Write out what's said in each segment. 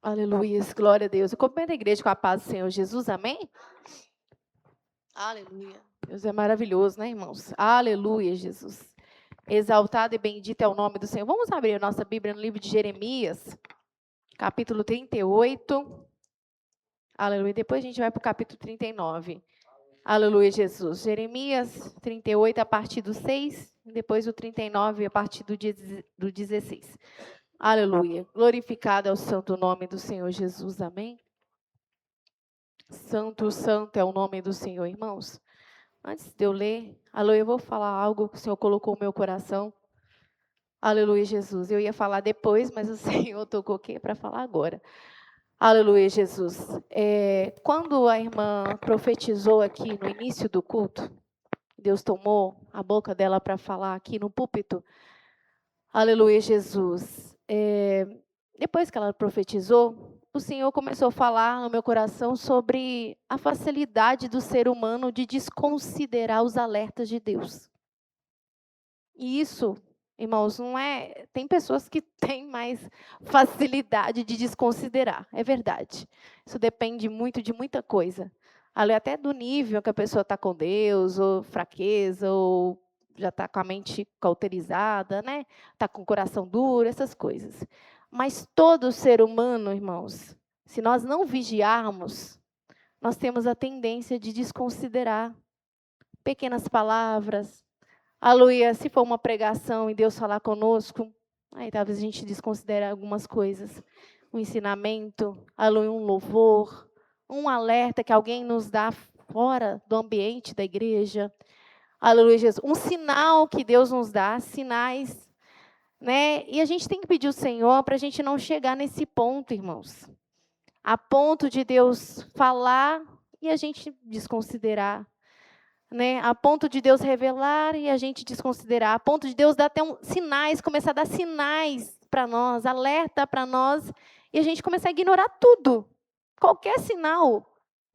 Aleluia, glória a Deus. Eu cumprimento a igreja com a paz do Senhor Jesus, amém? Aleluia. Deus é maravilhoso, né, irmãos? Aleluia, Jesus. Exaltado e bendito é o nome do Senhor. Vamos abrir a nossa Bíblia no livro de Jeremias, capítulo 38. Aleluia. Depois a gente vai para o capítulo 39. Aleluia, Jesus. Jeremias 38, a partir do 6, depois o 39, a partir do 16. Aleluia. Glorificado é o santo nome do Senhor Jesus, amém? Santo, santo é o nome do Senhor, irmãos. Antes de eu ler, aleluia, eu vou falar algo que o Senhor colocou no meu coração. Aleluia, Jesus. Eu ia falar depois, mas o Senhor tocou aqui para falar agora. Aleluia, Jesus. Quando a irmã profetizou aqui no início do culto, Deus tomou a boca dela para falar aqui no púlpito. Aleluia, Jesus. Depois que ela profetizou, o Senhor começou a falar no meu coração sobre a facilidade do ser humano de desconsiderar os alertas de Deus. E isso, irmãos, não é... Tem pessoas que têm mais facilidade de desconsiderar, é verdade. Isso depende muito de muita coisa. Até do nível que a pessoa está com Deus, ou fraqueza, ou já está com a mente cauterizada, né? Está com o coração duro, essas coisas. Mas todo ser humano, irmãos, se nós não vigiarmos, nós temos a tendência de desconsiderar pequenas palavras. Aleluia, se for uma pregação e Deus falar conosco, aí talvez a gente desconsidere algumas coisas. Um ensinamento, aleluia, um louvor, um alerta que alguém nos dá fora do ambiente da igreja. Aleluia, Jesus. Um sinal que Deus nos dá, sinais, né? E a gente tem que pedir ao Senhor para a gente não chegar nesse ponto, irmãos. A ponto de Deus falar e a gente desconsiderar. Né? A ponto de Deus revelar e a gente desconsiderar. A ponto de Deus dar até sinais, começar a dar sinais para nós, alerta para nós, e a gente começar a ignorar tudo. Qualquer sinal.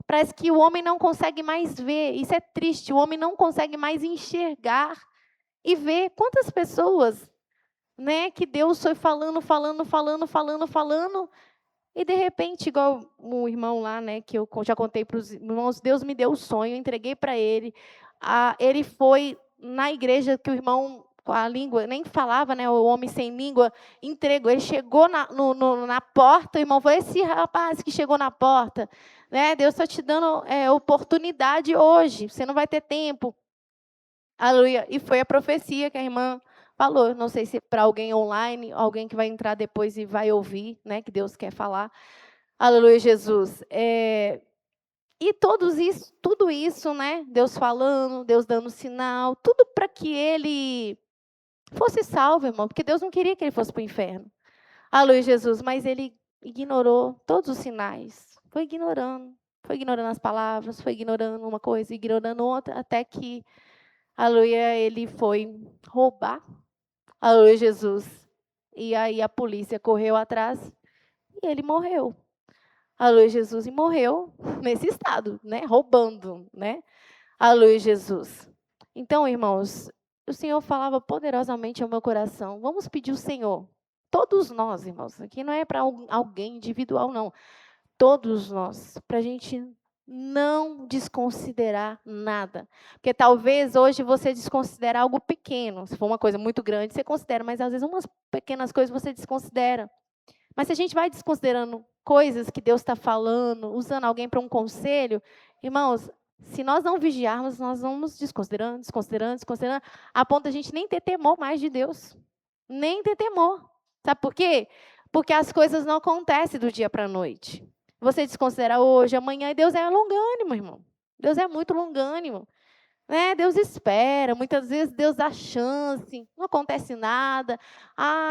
Parece que o homem não consegue mais ver. Isso é triste. O homem não consegue mais enxergar e ver quantas pessoas, né, que Deus foi falando, e de repente, igual o irmão lá, né, que eu já contei para os irmãos, Deus me deu o sonho, eu entreguei para ele. Ele foi na igreja que o irmão, com a língua, nem falava, né, o homem sem língua, entregou. Ele chegou na porta, o irmão falou, esse rapaz que chegou na porta, né, Deus está te dando oportunidade hoje, você não vai ter tempo. Aleluia. E foi a profecia que a irmã falou. Não sei se para alguém online, alguém que vai entrar depois e vai ouvir, né, que Deus quer falar. Aleluia, Jesus. E tudo isso, né, Deus falando, Deus dando sinal, tudo para que ele fosse salvo, irmão, porque Deus não queria que ele fosse para o inferno. Aleluia, Jesus. Mas ele ignorou todos os sinais. Foi ignorando as palavras, foi ignorando uma coisa, ignorando outra, até que aleluia, ele foi roubar. Aleluia, Jesus. E aí a polícia correu atrás e ele morreu. Aleluia, Jesus. E morreu nesse estado, né? Roubando, né? Aleluia, Jesus. Então, irmãos, o Senhor falava poderosamente ao meu coração. Vamos pedir o Senhor. Todos nós, irmãos. Aqui não é para alguém individual, não. Todos nós. Para a gente não desconsiderar nada. Porque talvez hoje você desconsidere algo pequeno. Se for uma coisa muito grande, você considera, mas às vezes umas pequenas coisas você desconsidera. Mas se a gente vai desconsiderando coisas que Deus está falando, usando alguém para um conselho, irmãos, se nós não vigiarmos, nós vamos desconsiderando, a ponto de a gente nem ter temor mais de Deus. Nem ter temor. Sabe por quê? Porque as coisas não acontecem do dia para a noite. Você desconsidera hoje, amanhã, e Deus é longânimo, irmão. Deus é muito longânimo. Né? Deus espera, muitas vezes Deus dá chance, não acontece nada.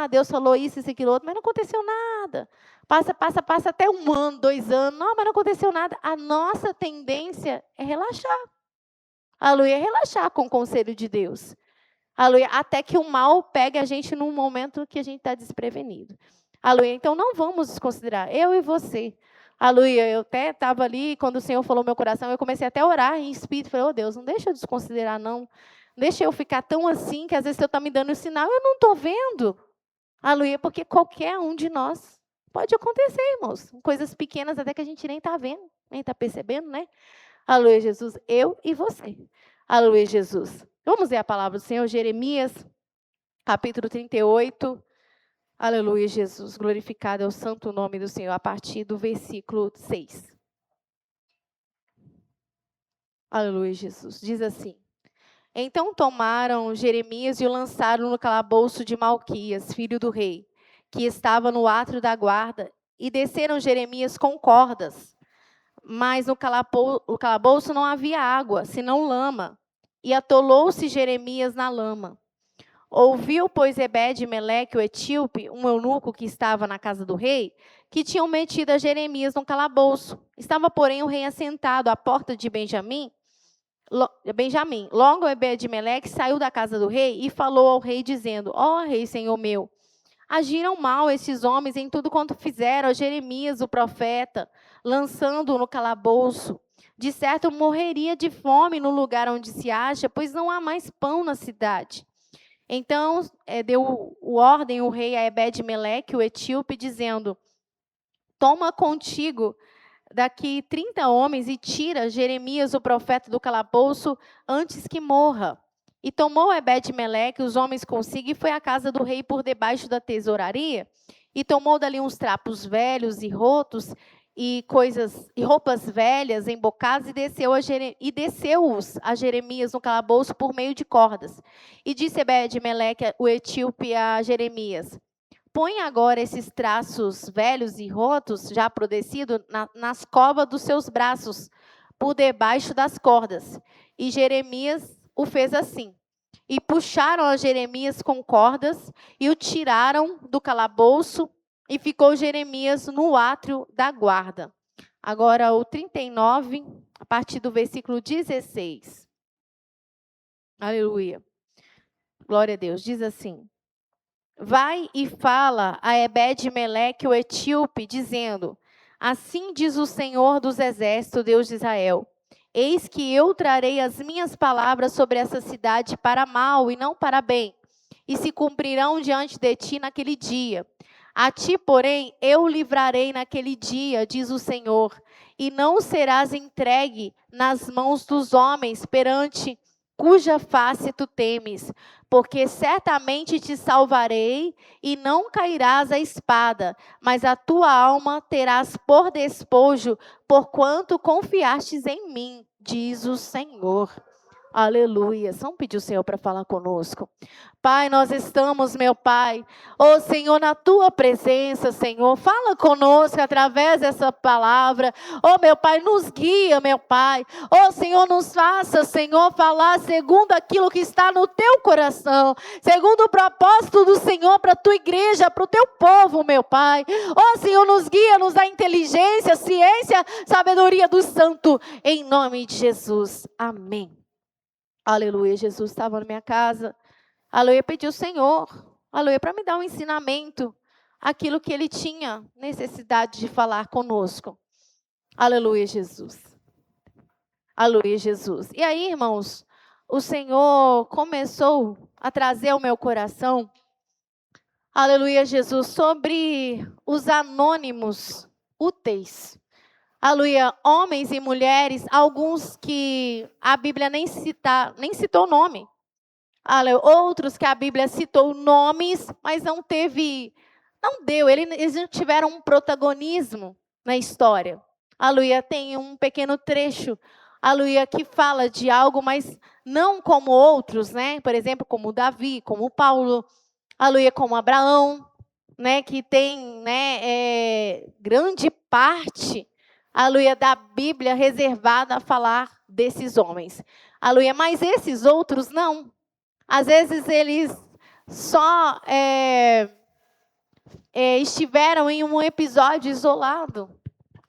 Deus falou isso, aquilo, outro, mas não aconteceu nada. Passa até 1 ano, 2 anos, não, mas não aconteceu nada. A nossa tendência é relaxar. Aleluia, relaxar com o conselho de Deus. Aleluia, até que o mal pegue a gente num momento que a gente está desprevenido. Aleluia, então não vamos desconsiderar, eu e você. Aleluia, eu até estava ali, quando o Senhor falou no meu coração, eu comecei até a orar em espírito, falei, Deus, não deixa eu desconsiderar, não. Deixa eu ficar tão assim, que às vezes o Senhor está me dando um sinal, eu não estou vendo. Aleluia, porque qualquer um de nós Pode acontecer, irmãos. Coisas pequenas até que a gente nem está vendo, nem está percebendo, né? Aleluia, Jesus. Eu e você. Aleluia, Jesus. Vamos ver a palavra do Senhor, Jeremias, capítulo 38. Aleluia, Jesus. Glorificado é o santo nome do Senhor, a partir do versículo 6. Aleluia, Jesus. Diz assim: Então tomaram Jeremias e o lançaram no calabouço de Malquias, filho do rei, que estava no átrio da guarda, e desceram Jeremias com cordas. Mas no calabouço não havia água, senão lama, e atolou-se Jeremias na lama. Ouviu, pois, Ebed-Meleque, o etíope, um eunuco que estava na casa do rei, que tinham metido a Jeremias no calabouço. Estava, porém, o rei assentado à porta de Benjamim. Logo Ebed-Meleque saiu da casa do rei e falou ao rei, dizendo: Ó rei, senhor meu, agiram mal estes homens em tudo quanto fizeram a Jeremias, o profeta, lançando-o no calabouço. De certo, morreria de fome no lugar onde se acha, pois não há mais pão na cidade. Então, deu ordem o rei a Ebed-Meleque, o etíope, dizendo: Toma contigo daqui 30 homens e tira Jeremias, o profeta, do calabouço antes que morra. E tomou Ebed-Meleque os homens consigo e foi à casa do rei por debaixo da tesouraria, e tomou dali uns trapos velhos e rotos, e roupas velhas embocadas, e desceu-os a Jeremias no calabouço por meio de cordas. E disse Ebed-Meleque, o etíope, a Jeremias: Põe agora esses traços velhos e rotos, já apodrecidos, nas covas dos seus braços, por debaixo das cordas. E Jeremias o fez assim. E puxaram a Jeremias com cordas, e o tiraram do calabouço, e ficou Jeremias no átrio da guarda. Agora o 39, a partir do versículo 16. Aleluia. Glória a Deus. Diz assim: Vai e fala a Ebed-Meleque, o etíope, dizendo: Assim diz o Senhor dos Exércitos, Deus de Israel: Eis que eu trarei as minhas palavras sobre essa cidade para mal e não para bem, e se cumprirão diante de ti naquele dia. A ti, porém, eu livrarei naquele dia, diz o Senhor, e não serás entregue nas mãos dos homens perante cuja face tu temes, porque certamente te salvarei e não cairás à espada, mas a tua alma terás por despojo, porquanto confiastes em mim, diz o Senhor. Aleluia. Vamos pedir o Senhor para falar conosco. Pai, nós estamos, meu Pai, ó Senhor, na Tua presença, Senhor. Fala conosco através dessa palavra. Ó meu Pai, nos guia, meu Pai. Ó Senhor, nos faça, Senhor, falar segundo aquilo que está no Teu coração. Segundo o propósito do Senhor para a Tua igreja, para o Teu povo, meu Pai. Ó Senhor, nos guia, nos dá inteligência, ciência, sabedoria do Santo. Em nome de Jesus. Amém. Aleluia, Jesus estava na minha casa. Aleluia, pedi ao Senhor. Aleluia, para me dar um ensinamento. Aquilo que Ele tinha necessidade de falar conosco. Aleluia, Jesus. Aleluia, Jesus. E aí, irmãos, o Senhor começou a trazer ao meu coração, aleluia, Jesus, sobre os anônimos úteis. Aleluia, homens e mulheres, alguns que a Bíblia nem citou nome. Aleluia, outros que a Bíblia citou nomes, mas não deu, eles não tiveram um protagonismo na história. Aleluia, tem um pequeno trecho, aleluia, que fala de algo, mas não como outros, né? Por exemplo, como Davi, como Paulo, aleluia, como Abraão, né? Que tem, né, grande parte, aleluia, da Bíblia reservada a falar desses homens. Aleluia, mas esses outros não. Às vezes eles só estiveram em um episódio isolado.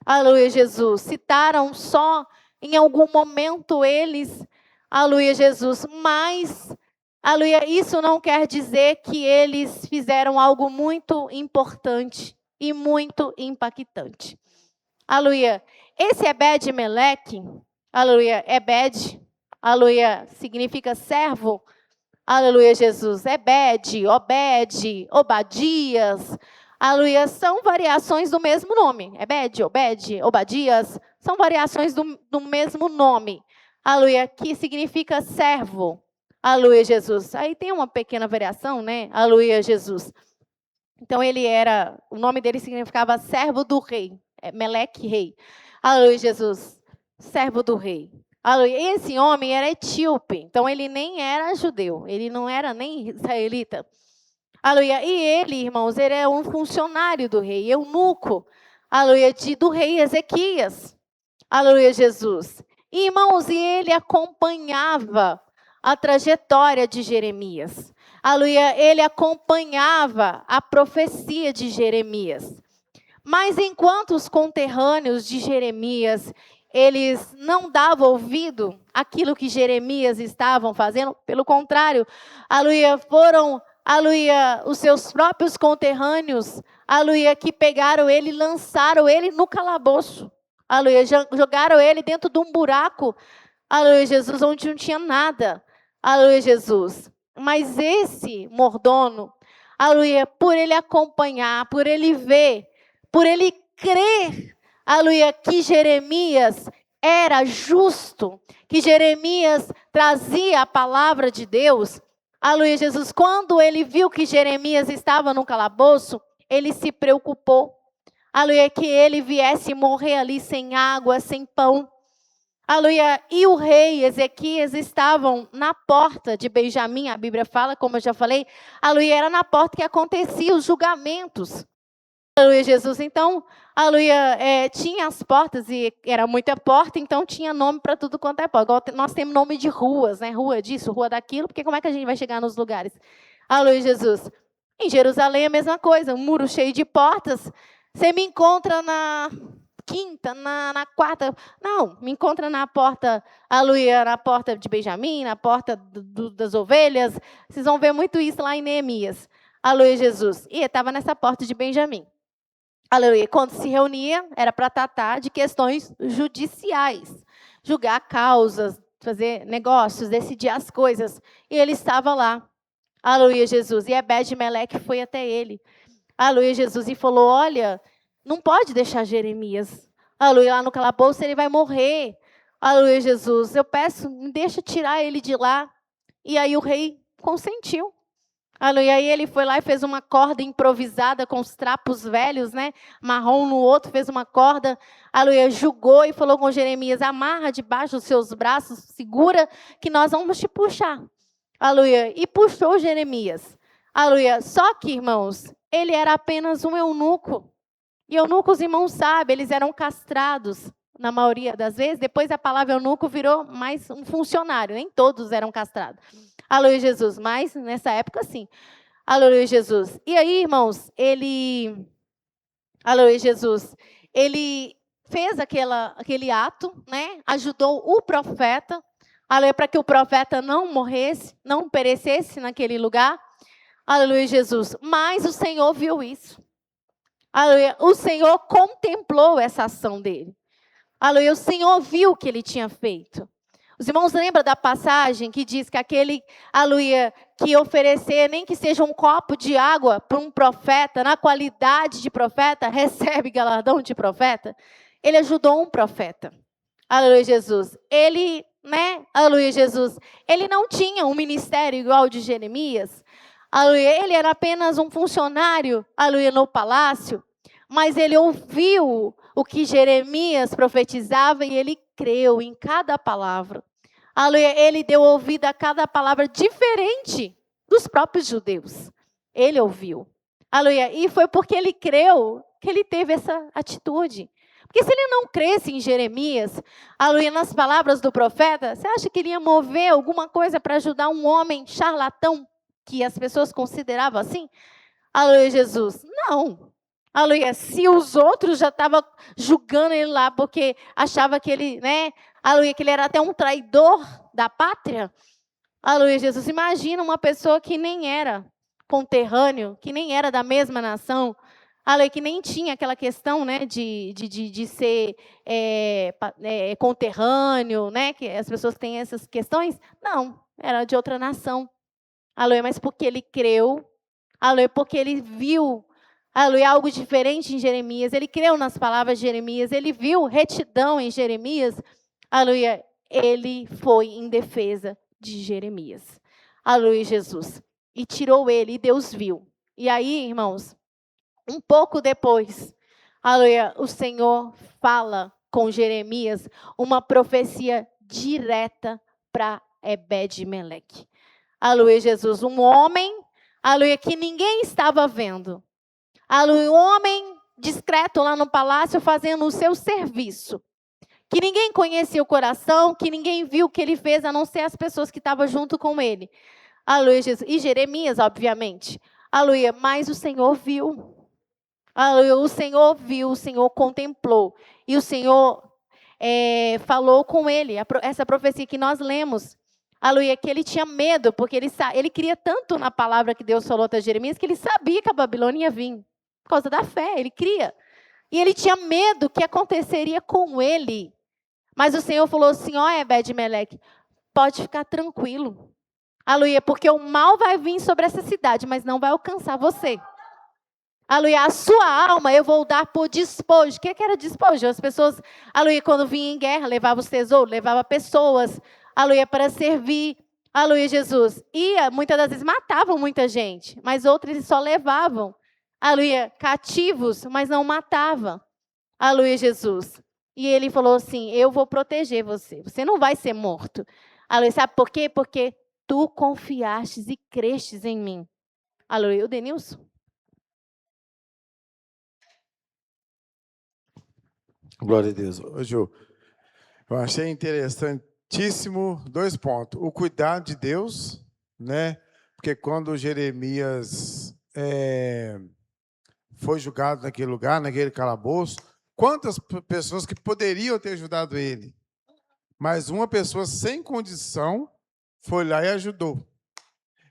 Aleluia, Jesus. Citaram só em algum momento eles. Aleluia, Jesus. Mas, aleluia, isso não quer dizer que eles fizeram algo muito importante e muito impactante. Aleluia. Esse Ebed-Meleque, aleluia, Ebed, aleluia, significa servo. Aleluia, Jesus. Ebed, Obed, Obadias, aleluia, são variações do mesmo nome. Ebed, Obed, Obadias, são variações do mesmo nome. Aleluia, que significa servo. Aleluia, Jesus. Aí tem uma pequena variação, né? Aleluia, Jesus. Então o nome dele significava servo do rei. Meleque, rei. Aleluia, Jesus. Servo do rei. Aleluia. Esse homem era etíope, então ele nem era judeu, ele não era nem israelita. Aleluia. E ele, irmãos, ele é um funcionário do rei, eunuco. Aleluia, do rei Ezequias. Aleluia, Jesus. E, irmãos, e ele acompanhava a trajetória de Jeremias. Aleluia, ele acompanhava a profecia de Jeremias. Mas enquanto os conterrâneos de Jeremias, eles não davam ouvido àquilo que Jeremias estavam fazendo, pelo contrário, aleluia, foram, aleluia, os seus próprios conterrâneos, aleluia, que pegaram ele e lançaram ele no calabouço. Aleluia, jogaram ele dentro de um buraco, aleluia, Jesus, onde não tinha nada. Aleluia, Jesus. Mas esse mordomo, aleluia, por ele acompanhar, por ele ver, por ele crer, aleluia, que Jeremias era justo, que Jeremias trazia a palavra de Deus, aleluia, Jesus, quando ele viu que Jeremias estava no calabouço, ele se preocupou, aleluia, que ele viesse morrer ali sem água, sem pão. Aleluia. E o rei Ezequias estavam na porta de Benjamim, a Bíblia fala, como eu já falei, aleluia, era na porta que aconteciam os julgamentos. Aleluia, Jesus. Então, aleluia, tinha as portas e era muita porta, então tinha nome para tudo quanto é porta. Igual nós temos nome de ruas, né? Rua disso, rua daquilo, porque como é que a gente vai chegar nos lugares? Aleluia, Jesus. Em Jerusalém a mesma coisa, um muro cheio de portas. Você me encontra na quinta, na quarta, não, me encontra na porta, aleluia, na porta de Benjamim, na porta das ovelhas, vocês vão ver muito isso lá em Neemias, aleluia, Jesus, e estava nessa porta de Benjamim, aleluia, quando se reunia, era para tratar de questões judiciais, julgar causas, fazer negócios, decidir as coisas, e ele estava lá, aleluia, Jesus, e Ebed-Meleque foi até ele, aleluia, Jesus, e falou, olha, não pode deixar Jeremias. Aleluia, lá no calabouço ele vai morrer. Aleluia, Jesus. Eu peço, me deixa tirar ele de lá. E aí o rei consentiu. Aleluia, aí ele foi lá e fez uma corda improvisada com os trapos velhos, né? Marrom no outro, fez uma corda. Aleluia, julgou e falou com Jeremias, amarra debaixo dos seus braços, segura que nós vamos te puxar. Aleluia, e puxou Jeremias. Aleluia, só que, irmãos, ele era apenas um eunuco. E eunuco, os irmãos sabem, eles eram castrados, na maioria das vezes. Depois a palavra eunuco virou mais um funcionário, nem todos eram castrados. Aleluia, Jesus, mas nessa época sim. Aleluia, Jesus. E aí, irmãos, aleluia, Jesus, ele fez aquele ato, né? Ajudou o profeta, aleluia, para que o profeta não morresse, não perecesse naquele lugar. Aleluia, Jesus. Mas o Senhor viu isso. Aleluia. O Senhor contemplou essa ação dele. Aleluia. O Senhor viu o que ele tinha feito. Os irmãos lembram da passagem que diz que aquele, aleluia, que oferecer nem que seja um copo de água para um profeta, na qualidade de profeta, recebe galardão de profeta? Ele ajudou um profeta. Aleluia, Jesus. Ele, né, aleluia, Jesus, ele não tinha um ministério igual ao de Jeremias. Aleluia, ele era apenas um funcionário, aleluia, no palácio, mas ele ouviu o que Jeremias profetizava e ele creu em cada palavra. Aleluia, ele deu ouvido a cada palavra diferente dos próprios judeus. Ele ouviu. Aleluia, e foi porque ele creu que ele teve essa atitude. Porque se ele não cresce em Jeremias, aleluia, nas palavras do profeta, você acha que ele ia mover alguma coisa para ajudar um homem charlatão, que as pessoas consideravam assim? Aleluia, Jesus. Não. Aleluia. Se os outros já estavam julgando ele lá, porque achava que ele, né? Aleluia, que ele era até um traidor da pátria. Aleluia, Jesus. Imagina uma pessoa que nem era conterrâneo, que nem era da mesma nação. Aleluia, que nem tinha aquela questão, né, de ser conterrâneo, né? Que as pessoas têm essas questões. Não, era de outra nação. Aleluia, mas porque ele creu, aleluia, porque ele viu, aleluia, algo diferente em Jeremias, ele creu nas palavras de Jeremias, ele viu retidão em Jeremias, aleluia, ele foi em defesa de Jeremias. Aleluia, Jesus. E tirou ele, e Deus viu. E aí, irmãos, um pouco depois, aleluia, o Senhor fala com Jeremias uma profecia direta para Ebed-Meleque. Aleluia, Jesus. Um homem, aleluia, que ninguém estava vendo. Aleluia, um homem discreto lá no palácio fazendo o seu serviço. Que ninguém conhecia o coração, que ninguém viu o que ele fez, a não ser as pessoas que estavam junto com ele. Aleluia, Jesus. E Jeremias, obviamente. Aleluia, mas o Senhor viu. Aleluia, o Senhor viu, o Senhor contemplou. E o Senhor falou com ele, essa profecia que nós lemos. Aleluia, que ele tinha medo, porque ele cria tanto na palavra que Deus falou até Jeremias, que ele sabia que a Babilônia ia vir. Por causa da fé, ele cria. E ele tinha medo que aconteceria com ele. Mas o Senhor falou assim, ó Ebed-Meleque, pode ficar tranquilo. Aleluia, porque o mal vai vir sobre essa cidade, mas não vai alcançar você. Aleluia, a sua alma eu vou dar por despojo. O que era despojo? As pessoas, aleluia, quando vinham em guerra, levavam os tesouros, levavam pessoas, aleluia, para servir, aleluia, Jesus. E muitas das vezes matavam muita gente, mas outros só levavam, aleluia, cativos, mas não matavam, aleluia, Jesus. E ele falou assim, eu vou proteger você, você não vai ser morto. Aleluia, sabe por quê? Porque tu confiastes e crestes em mim. Aleluia, o Denilson. Glória a Deus. Ô, Ju, eu achei interessantíssimo 2 pontos. O cuidado de Deus, né? Porque quando Jeremias foi julgado naquele lugar, naquele calabouço, quantas pessoas que poderiam ter ajudado ele? Mas uma pessoa sem condição foi lá e ajudou.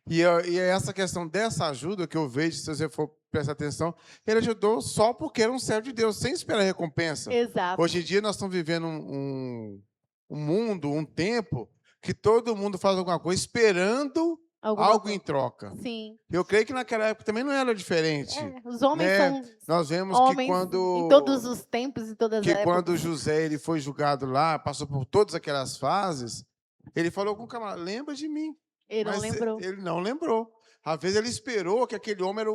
E é essa questão dessa ajuda que eu vejo, se você for prestar atenção, ele ajudou só porque era um servo de Deus, sem esperar recompensa. Exato. Hoje em dia nós estamos vivendo um mundo, um tempo, que todo mundo faz alguma coisa esperando algo em troca. Sim. Eu creio que naquela época também não era diferente. Os homens são nós vemos homens que quando em todos os tempos e todas as épocas. Quando José ele foi julgado lá, passou por todas aquelas fases, ele falou com o camarada, lembra de mim. Ele não lembrou. Ele não lembrou. Às vezes ele esperou que aquele homem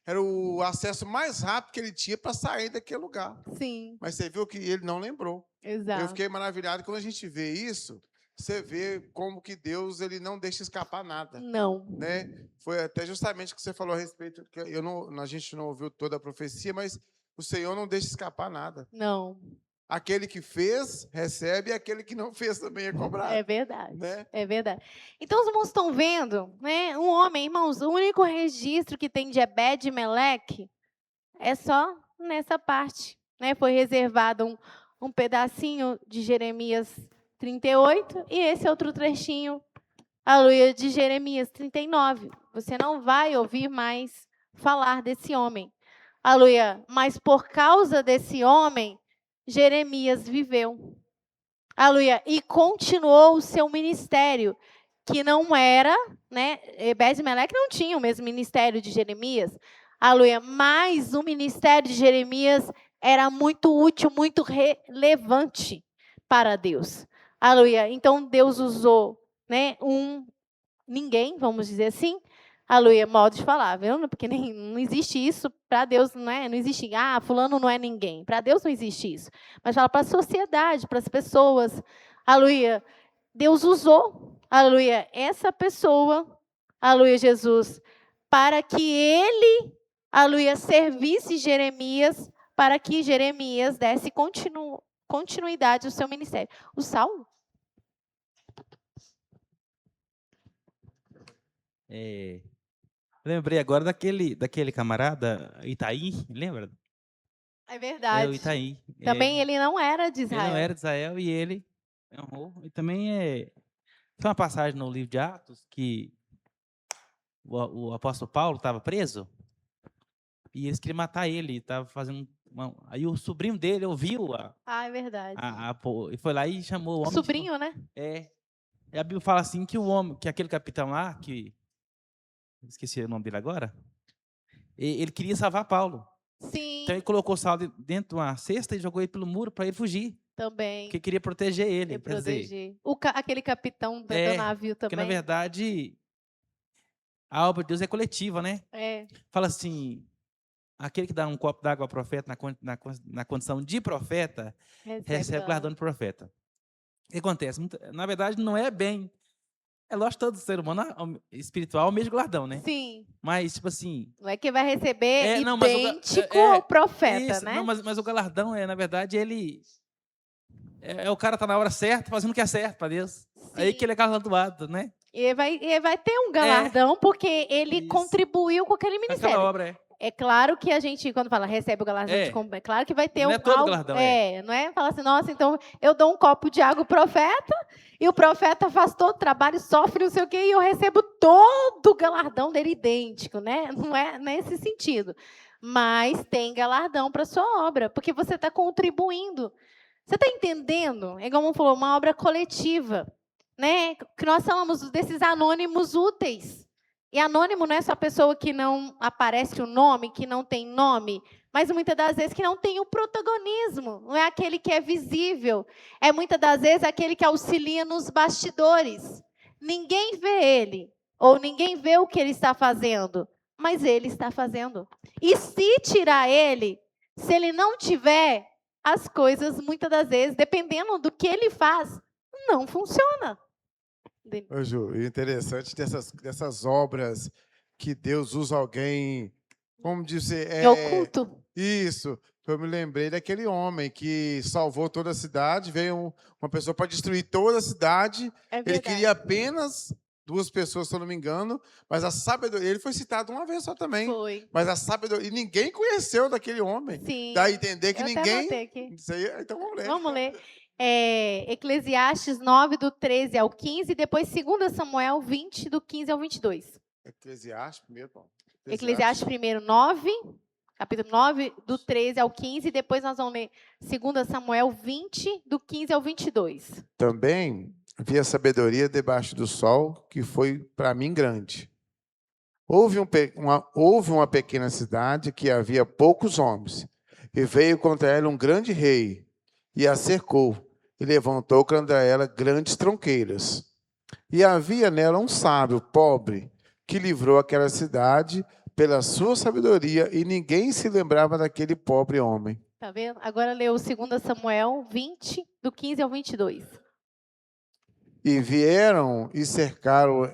era o acesso mais rápido que ele tinha para sair daquele lugar. Sim. Mas você viu que ele não lembrou. Exato. Eu fiquei maravilhado quando a gente vê isso. Você vê como que Deus ele não deixa escapar nada. Não. Né? Foi até justamente o que você falou a respeito, que a gente não ouviu toda a profecia, mas o Senhor não deixa escapar nada. Não. Aquele que fez, recebe, e aquele que não fez também é cobrado. É verdade, né? É verdade. Então, os irmãos estão vendo, né? Um homem, irmãos, o único registro que tem de Ebed-Meleque é só nessa parte. Né? Foi reservado um pedacinho de Jeremias 38 e esse outro trechinho, aleluia, de Jeremias 39. Você não vai ouvir mais falar desse homem. Aleluia. Mas por causa desse homem, Jeremias viveu. Aleluia. E continuou o seu ministério, que não era, né? Ebed-Meleque não tinha o mesmo ministério de Jeremias. Aleluia. Mas o ministério de Jeremias era muito útil, muito relevante para Deus. Aleluia. Então Deus usou, né, ninguém, vamos dizer assim. Aleluia, modo de falar, viu? Porque não existe isso para Deus, não existe, fulano não é ninguém. Para Deus não existe isso. Mas fala para a sociedade, para as pessoas. Aleluia, Deus usou, aleluia, essa pessoa, aleluia, Jesus, para que ele, aleluia, servisse Jeremias, para que Jeremias desse continuidade ao seu ministério. O Saulo? Lembrei agora daquele camarada, Itaí, lembra? É verdade. O Itaí. Também ele não era de Israel. Ele não era de Israel e ele honrou. E também tem uma passagem no livro de Atos que o apóstolo Paulo estava preso e eles queriam matar ele. Estava fazendo aí o sobrinho dele ouviu é verdade. E foi lá e chamou o homem. Sobrinho, né? E a Bíblia fala assim que o homem, que aquele capitão lá, que esqueci o nome dele agora, Ele queria salvar Paulo. Sim, Então ele colocou Saulo dentro de uma cesta e jogou ele pelo muro para ele fugir, também. porque queria proteger ele. Quer dizer, Proteger. Aquele capitão do navio porque na também. verdade a obra de Deus é coletiva, né? É. Fala assim, aquele que dá um copo d'água ao profeta na condição de profeta, recebe galardão de profeta. O que acontece? Na verdade, não é bem. É lógico que todo ser humano espiritual almeja galardão, né? Sim. Mas, tipo assim. Não é que vai receber não, mas idêntico ao profeta, isso, né? Não, mas o galardão na verdade, ele. O cara tá na hora certa, fazendo o que é certo para Deus. Sim. Aí que ele é galardoado, né? E vai ter um galardão porque ele Isso. contribuiu com aquele ministério. Aquela obra, É claro que a gente, quando fala recebe o galardão, é claro que vai ter não é todo galardão, não é? Fala assim, nossa, então eu dou um copo de água ao profeta, e o profeta faz todo o trabalho, sofre não sei o quê, e eu recebo todo o galardão dele idêntico, né? Não é nesse sentido. Mas tem galardão para a sua obra, porque você está contribuindo. Você está entendendo? É como falou, uma obra coletiva, né? Que nós falamos desses anônimos úteis. E anônimo não é só a pessoa que não aparece o nome, que não tem nome, mas muitas das vezes que não tem o protagonismo. Não é aquele que é visível. É muitas das vezes aquele que auxilia nos bastidores. Ninguém vê ele, ou ninguém vê o que ele está fazendo, mas ele está fazendo. E se tirar ele, se ele não tiver, as coisas, muitas das vezes, dependendo do que ele faz, não funciona. Ô, Ju, o interessante dessas obras que Deus usa alguém, como disse, oculto. Isso. Eu me lembrei daquele homem que salvou toda a cidade, veio uma pessoa para destruir toda a cidade. Ele queria apenas 2 pessoas, se eu não me engano, mas a sabedoria, ele foi citado uma vez só também. Foi. Mas a sabedoria, e ninguém conheceu daquele homem. Sim. Dá a entender que eu ninguém. Até aqui. Isso aí, então vamos ler. Vamos ler. Eclesiastes 9, do 13 ao 15, depois 2 Samuel 20, do 15 ao 22. Eclesiastes primeiro, bom. Eclesiastes primeiro 9, capítulo 9, do 13 ao 15, depois nós vamos ler 2 Samuel 20, do 15 ao 22. Também havia sabedoria debaixo do sol, que foi para mim grande. Houve uma pequena cidade que havia poucos homens, e veio contra ela um grande rei, e a cercou, e levantou contra ela grandes tronqueiras. E havia nela um sábio, pobre, que livrou aquela cidade pela sua sabedoria, e ninguém se lembrava daquele pobre homem. Tá vendo? Agora leu 2 Samuel 20, do 15 ao 22. E vieram e cercaram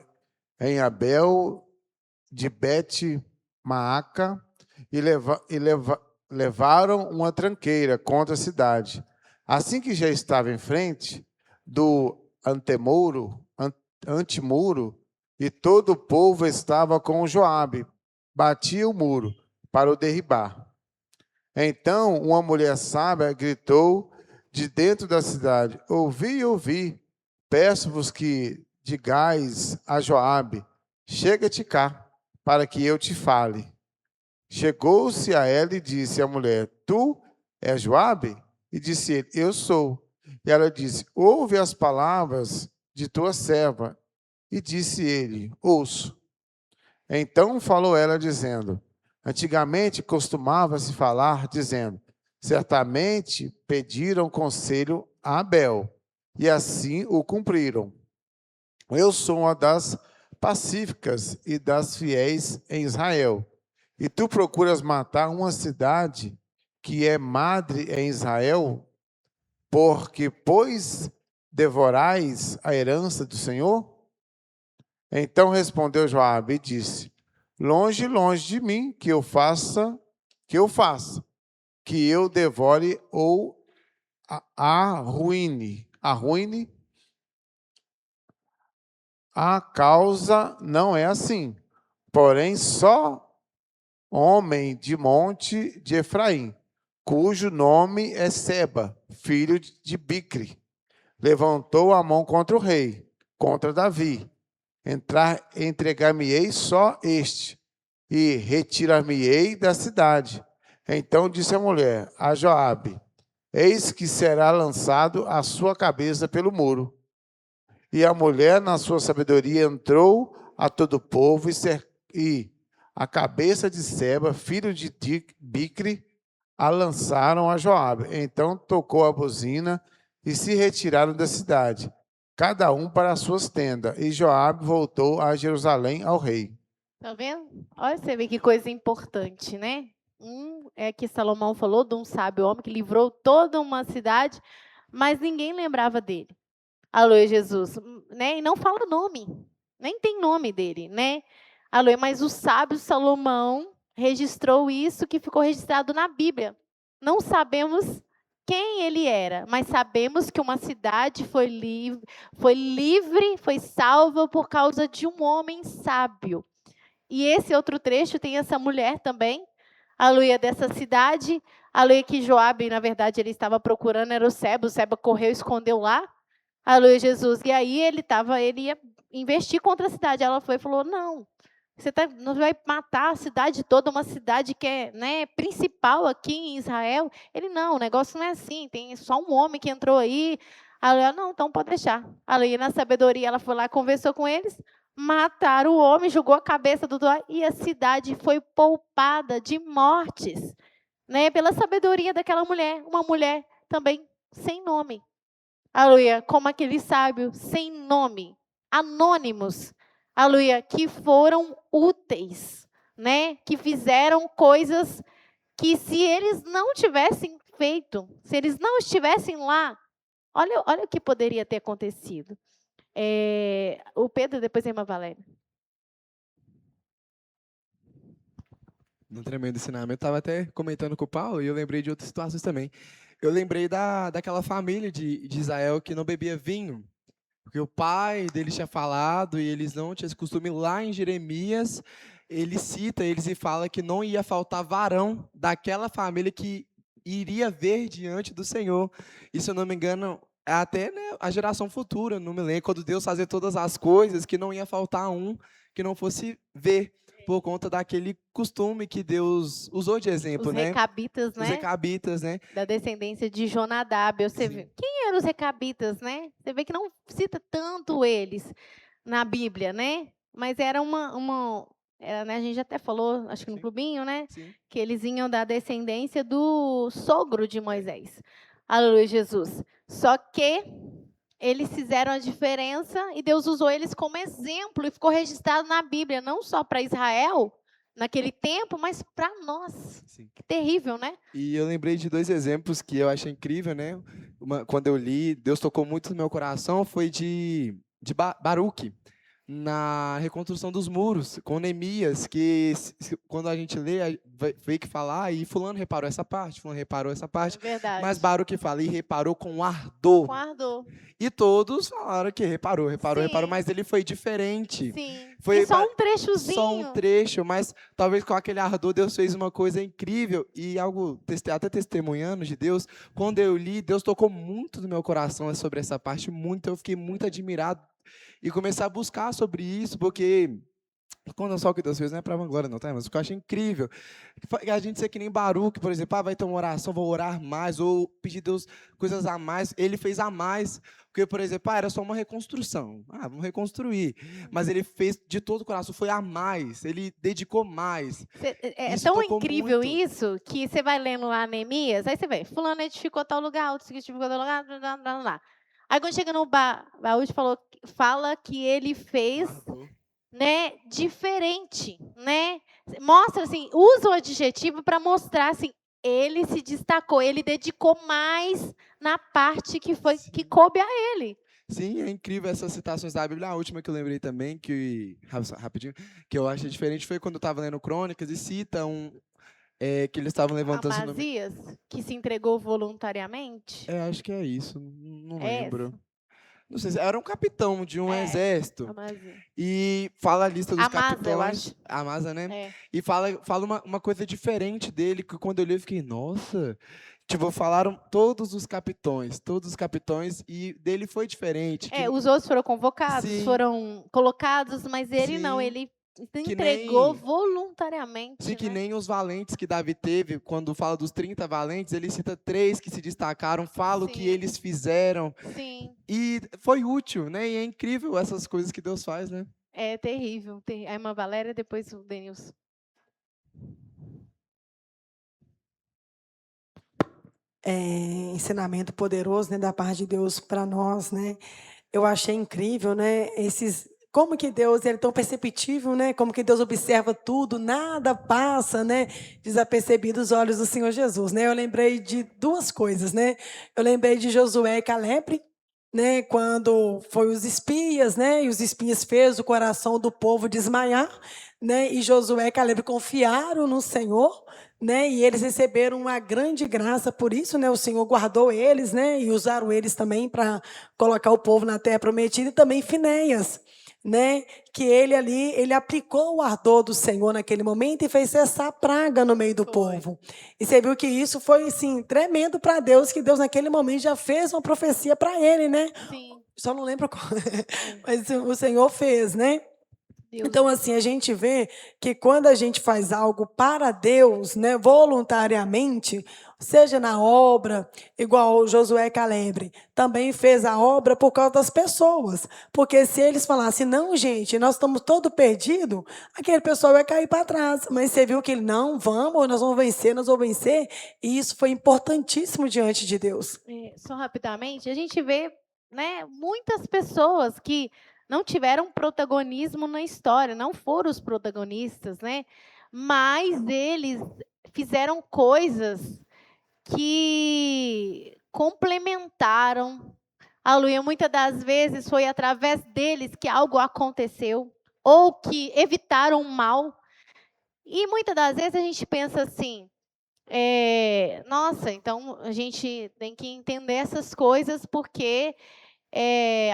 em Abel de Bet-Maaca e levaram uma tranqueira contra a cidade. Assim que já estava em frente do antemuro, e todo o povo estava com Joabe, batia o muro para o derribar. Então uma mulher sábia gritou de dentro da cidade: ouvi, peço-vos que digais a Joabe: chega-te cá, para que eu te fale. Chegou-se a ela e disse à mulher: tu és Joabe? E disse ele: eu sou. E ela disse: ouve as palavras de tua serva. E disse ele: ouço. Então falou ela, dizendo: antigamente costumava-se falar, dizendo: certamente pediram conselho a Abel, e assim o cumpriram. Eu sou uma das pacíficas e das fiéis em Israel, e tu procuras matar uma cidade que é madre em Israel, porque, pois, devorais a herança do Senhor? Então respondeu Joabe e disse: longe de mim que eu faça, que eu devore ou arruine. A causa não é assim. Porém, só homem de monte de Efraim, cujo nome é Seba, filho de Bicri, levantou a mão contra o rei, contra Davi. Entregar-me-ei só este, e retirar-me-ei da cidade. Então disse a mulher a Joabe: eis que será lançado a sua cabeça pelo muro. E a mulher, na sua sabedoria, entrou a todo o povo e a cabeça de Seba, filho de Bicre, a lançaram a Joabe. Então tocou a buzina e se retiraram da cidade, cada um para as suas tendas. E Joabe voltou a Jerusalém ao rei. Tá vendo? Olha, você vê que coisa importante, né? É que Salomão falou de um sábio homem que livrou toda uma cidade, mas ninguém lembrava dele. Aleluia, Jesus, né? E não fala o nome, nem tem nome dele, né? Aleluia, mas o sábio Salomão registrou isso que ficou registrado na Bíblia. Não sabemos quem ele era, mas sabemos que uma cidade foi livre, foi salva por causa de um homem sábio. E esse outro trecho tem essa mulher também, aleluia, dessa cidade, aleluia, que Joabe, na verdade, ele estava procurando, era o Seba correu, escondeu lá, aleluia, Jesus, e aí ele ia investir contra a cidade, ela foi e falou, não vai matar a cidade toda, uma cidade que é, né, principal aqui em Israel, ele, não, o negócio não é assim, tem só um homem que entrou aí, aleluia, não, então pode deixar, aleluia, na sabedoria ela foi lá, conversou com eles, mataram o homem, jogou a cabeça do e a cidade foi poupada de mortes, né, pela sabedoria daquela mulher, uma mulher também sem nome. Aleluia, como aquele sábio sem nome, anônimos, aleluia, que foram úteis, né, que fizeram coisas que se eles não tivessem feito, se eles não estivessem lá, olha o que poderia ter acontecido. O Pedro, depois a irmã Valéria. Um tremendo ensinamento. Estava até comentando com o Paulo e eu lembrei de outras situações também. Eu lembrei daquela família de Israel que não bebia vinho, porque o pai deles tinha falado e eles não tinham esse costume. Lá em Jeremias, ele cita eles e fala que não ia faltar varão daquela família que iria ver diante do Senhor. E se eu não me engano, é até, né, a geração futura, não me lembro, quando Deus fazia todas as coisas, que não ia faltar um que não fosse ver, por conta daquele costume que Deus usou de exemplo, Os né? recabitas, Os né? recabitas, né? Da descendência de Jonadab. Você Sim. vê, quem eram os recabitas, né? Você vê que não cita tanto eles na Bíblia, né? Mas era era, né, a gente até falou, acho que no Sim. clubinho, né? Sim. Que eles vinham da descendência do sogro de Moisés. Aleluia, Jesus. Só que eles fizeram a diferença e Deus usou eles como exemplo e ficou registrado na Bíblia, não só para Israel, naquele tempo, mas para nós. Sim. Que terrível, né? E eu lembrei de dois exemplos que eu achei incrível, né? Quando eu li, Deus tocou muito no meu coração, foi de Baruque, na reconstrução dos muros, com Neemias, que quando a gente lê, veio que falar, e fulano reparou essa parte, fulano reparou essa parte, É verdade. mas Baruque fala, e reparou com ardor. Guardou. E todos falaram que reparou, Sim. mas ele foi diferente. Sim. Foi E só um trechozinho. Só um trecho, mas talvez com aquele ardor Deus fez uma coisa incrível e algo até testemunhando de Deus. Quando eu li, Deus tocou muito no meu coração sobre essa parte, muito. Eu fiquei muito admirado e comecei a buscar sobre isso, porque quando só o que Deus fez não é para vanglória, não, tá? Mas o que eu acho incrível é a gente ser que nem Baruque, por exemplo, vai ter uma oração, vou orar mais, ou pedir a Deus coisas a mais. Ele fez a mais, porque, por exemplo, era só uma reconstrução. Vamos reconstruir. Mas ele fez de todo o coração, foi a mais, ele dedicou mais. É Isso tão tocou incrível muito. isso que você vai lendo lá Neemias, aí você vê, fulano edificou tal lugar, outro edificou tal lugar, blá, blá, blá, blá. Aí quando chega no Baúde, fala que ele fez, né, diferente, né? Mostra assim, usa o adjetivo para mostrar assim, ele se destacou, ele dedicou mais na parte que coube a ele. Sim, é incrível essas citações da Bíblia. A última que eu lembrei também, rapidinho, que eu achei diferente, foi quando eu estava lendo Crônicas e cita que eles estavam levantando o nome. Amazias, que se entregou voluntariamente. Acho que é isso, não É lembro. Não sei, era um capitão de um exército. Amazia. E fala a lista dos Amasa, capitães. eu acho. Amasa, né? É. E fala uma coisa diferente dele, que quando eu li eu fiquei, nossa. Tipo, falaram todos os capitões, e dele foi diferente. Os outros foram convocados, Sim. foram colocados, mas ele Sim. não, ele Que entregou nem- voluntariamente. Sim, que né? nem os valentes que Davi teve, quando fala dos 30 valentes, ele cita 3 que se destacaram, fala o que Sim. eles fizeram. Sim, E foi útil, né? E é incrível essas coisas que Deus faz, né? é terrível. A irmã Valéria, depois o Denilson. ensinamento poderoso, né, da parte de Deus para nós, né? Eu achei incrível, né? Como que Deus ele é tão perceptível, né? Como que Deus observa tudo, nada passa, né? Desapercebido os olhos do Senhor Jesus, né? Eu lembrei de duas coisas, né? Eu lembrei de Josué e Calebe, né? Quando foi os espias, né? E os espias fez o coração do povo desmaiar, né? E Josué e Calebe confiaram no Senhor, né? E eles receberam uma grande graça por isso, né? O Senhor guardou eles, né? E usaram eles também para colocar o povo na terra prometida, e também Finéias, né? Que ele aplicou o ardor do Senhor naquele momento e fez cessar a praga no meio do povo. E você viu que isso foi assim tremendo para Deus, que Deus naquele momento já fez uma profecia para ele, né? Sim. Só não lembro qual, mas o Senhor fez, né? Deus. Então, assim, a gente vê que quando a gente faz algo para Deus, né, voluntariamente, seja na obra, igual o Josué e Calebre, também fez a obra por causa das pessoas. Porque se eles falassem, não, gente, nós estamos todo perdidos, aquele pessoal vai cair para trás. Mas você viu que ele, não, vamos, nós vamos vencer. E isso foi importantíssimo diante de Deus. Só rapidamente, a gente vê, né, muitas pessoas que não tiveram protagonismo na história, não foram os protagonistas, né? Mas eles fizeram coisas que complementaram. Aleluia, muitas das vezes foi através deles que algo aconteceu, ou que evitaram o mal. E muitas das vezes a gente pensa assim, nossa, então a gente tem que entender essas coisas, porque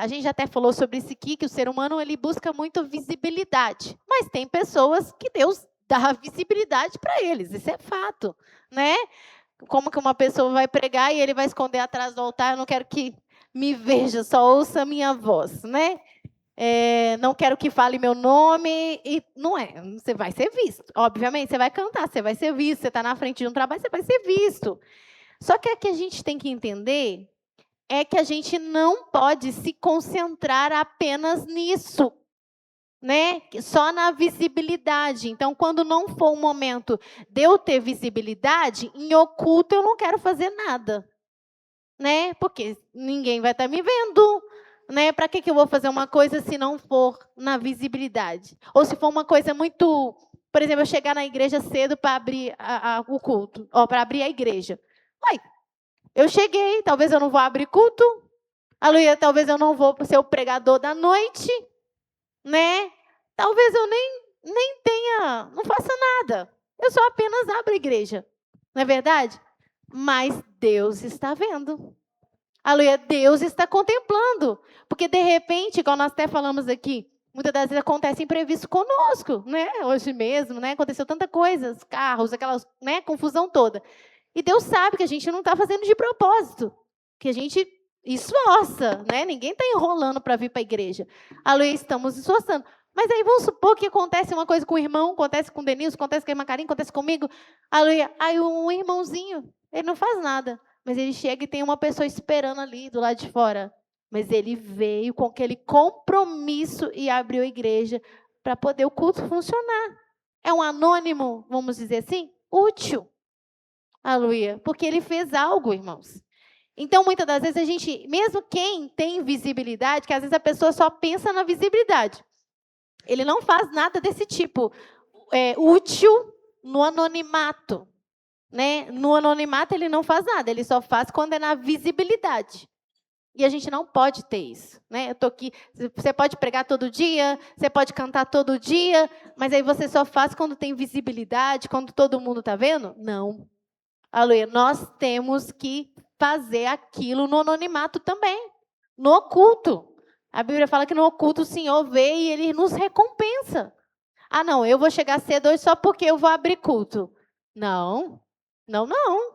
a gente já até falou sobre isso aqui, que o ser humano ele busca muito visibilidade. Mas tem pessoas que Deus dá visibilidade para eles, isso é fato, né? Como que uma pessoa vai pregar e ele vai esconder atrás do altar, eu não quero que me veja, só ouça a minha voz, né? Não quero que fale meu nome, e não é, você vai ser visto. Obviamente, você vai cantar, você vai ser visto, você está na frente de um trabalho, você vai ser visto. Só que o que a gente tem que entender é que a gente não pode se concentrar apenas nisso, né? Só na visibilidade. Então, quando não for o momento de eu ter visibilidade, em oculto eu não quero fazer nada, né? Porque ninguém vai estar me vendo, né? Para que eu vou fazer uma coisa se não for na visibilidade? Ou se for uma coisa muito, por exemplo, eu chegar na igreja cedo para abrir o culto, ou para abrir a igreja. Uai, eu cheguei, talvez eu não vou abrir culto, aleluia, talvez eu não vou ser o pregador da noite, né? Talvez eu nem tenha, não faça nada. Eu só apenas abro a igreja, não é verdade? Mas Deus está vendo. Aleluia, Deus está contemplando. Porque, de repente, igual nós até falamos aqui, muitas das vezes acontece imprevisto conosco, né? Hoje mesmo, né? Aconteceu tanta coisa, carros, aquela, né, confusão toda. E Deus sabe que a gente não está fazendo de propósito, que a gente esforça, né? Ninguém está enrolando para vir para a igreja. Aleluia, estamos esforçando. Mas aí vamos supor que acontece uma coisa com o irmão, acontece com o Denilson, acontece com a irmã Karine, acontece comigo. Aleluia. Aí um irmãozinho, ele não faz nada, mas ele chega e tem uma pessoa esperando ali do lado de fora. Mas ele veio com aquele compromisso e abriu a igreja para poder o culto funcionar. É um anônimo, vamos dizer assim, útil. Aleluia. Porque ele fez algo, irmãos. Então, muitas das vezes, a gente, mesmo quem tem visibilidade, que às vezes a pessoa só pensa na visibilidade, ele não faz nada desse tipo útil no anonimato. Né? No anonimato, ele não faz nada, ele só faz quando é na visibilidade. E a gente não pode ter isso. Né? Eu tô aqui, você pode pregar todo dia, você pode cantar todo dia, mas aí você só faz quando tem visibilidade, quando todo mundo está vendo? Não. Aleluia. Nós temos que fazer aquilo no anonimato também, no oculto. A Bíblia fala que no oculto o Senhor vê e Ele nos recompensa. Ah, não, eu vou chegar cedo hoje só porque eu vou abrir culto. Não, não.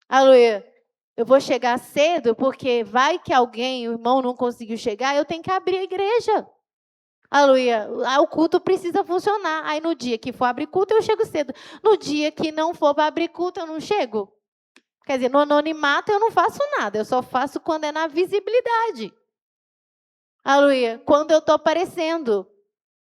Aleluia. Eu vou chegar cedo porque vai que alguém, o irmão não conseguiu chegar, eu tenho que abrir a igreja. Aleluia. O culto precisa funcionar. Aí no dia que for abrir culto, eu chego cedo. No dia que não for para abrir culto, eu não chego. Quer dizer, no anonimato eu não faço nada, eu só faço quando é na visibilidade. Aleluia. Quando eu estou aparecendo.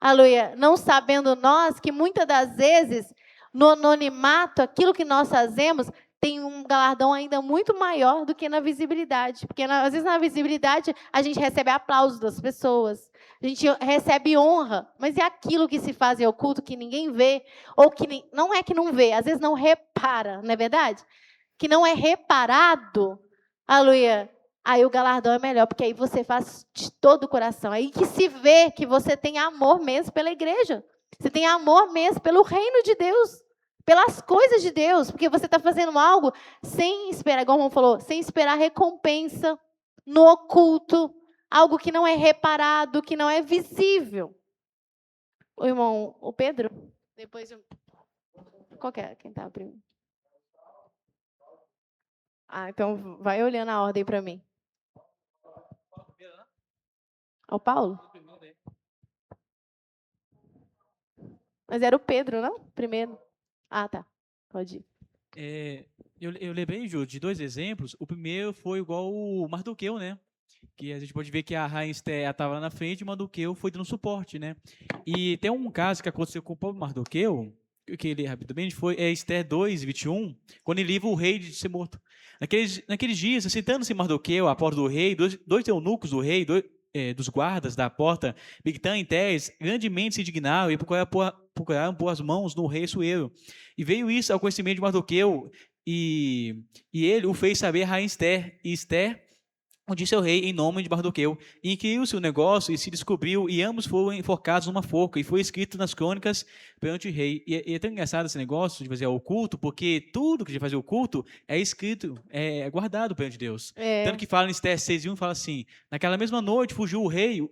Aleluia. Não sabendo nós que muitas das vezes, no anonimato, aquilo que nós fazemos tem um galardão ainda muito maior do que na visibilidade. Porque, às vezes, na visibilidade, a gente recebe aplausos das pessoas, a gente recebe honra, mas é aquilo que se faz em oculto, que ninguém vê, ou que não é que não vê, às vezes não repara, não é verdade? Que não é reparado, aleluia, aí o galardão é melhor, porque aí você faz de todo o coração. Aí que se vê que você tem amor mesmo pela igreja, você tem amor mesmo pelo reino de Deus, pelas coisas de Deus, porque você está fazendo algo sem esperar, igual o irmão falou, sem esperar recompensa, no oculto, algo que não é reparado, que não é visível. O irmão, o Pedro, depois qual que é? Quem estava primeiro? Então vai olhando a ordem para mim. O Paulo? Mas era o Pedro, não? Primeiro. Tá. Pode ir. Eu lembrei, Ju, de 2 exemplos. O primeiro foi igual o Mardoqueu, né? Que a gente pode ver que a rainha Esther estava lá na frente e o Mardoqueu foi dando suporte, né? E tem um caso que aconteceu com o próprio Mardoqueu, que ele rapidamente foi, Esther 2:21, quando ele livra o rei de ser morto. Naqueles dias, sentando-se Mardoqueu à porta do rei, dois eunucos do rei, dos guardas da porta, Bigtã e Teres, grandemente se indignaram e procuraram pôr as mãos no rei Assuero. E veio isso ao conhecimento de Mardoqueu, e ele o fez saber a rainha Esther. E Esther disse ao rei em nome de Mardoqueu, e inquiriu-se o negócio e se descobriu, e ambos foram enforcados numa forca, e foi escrito nas crônicas perante o rei. E é tão engraçado esse negócio de fazer o culto, porque tudo que de fazer o culto é escrito, é guardado perante Deus. Tanto que fala em Esther 6:1, fala assim, naquela mesma noite fugiu o rei,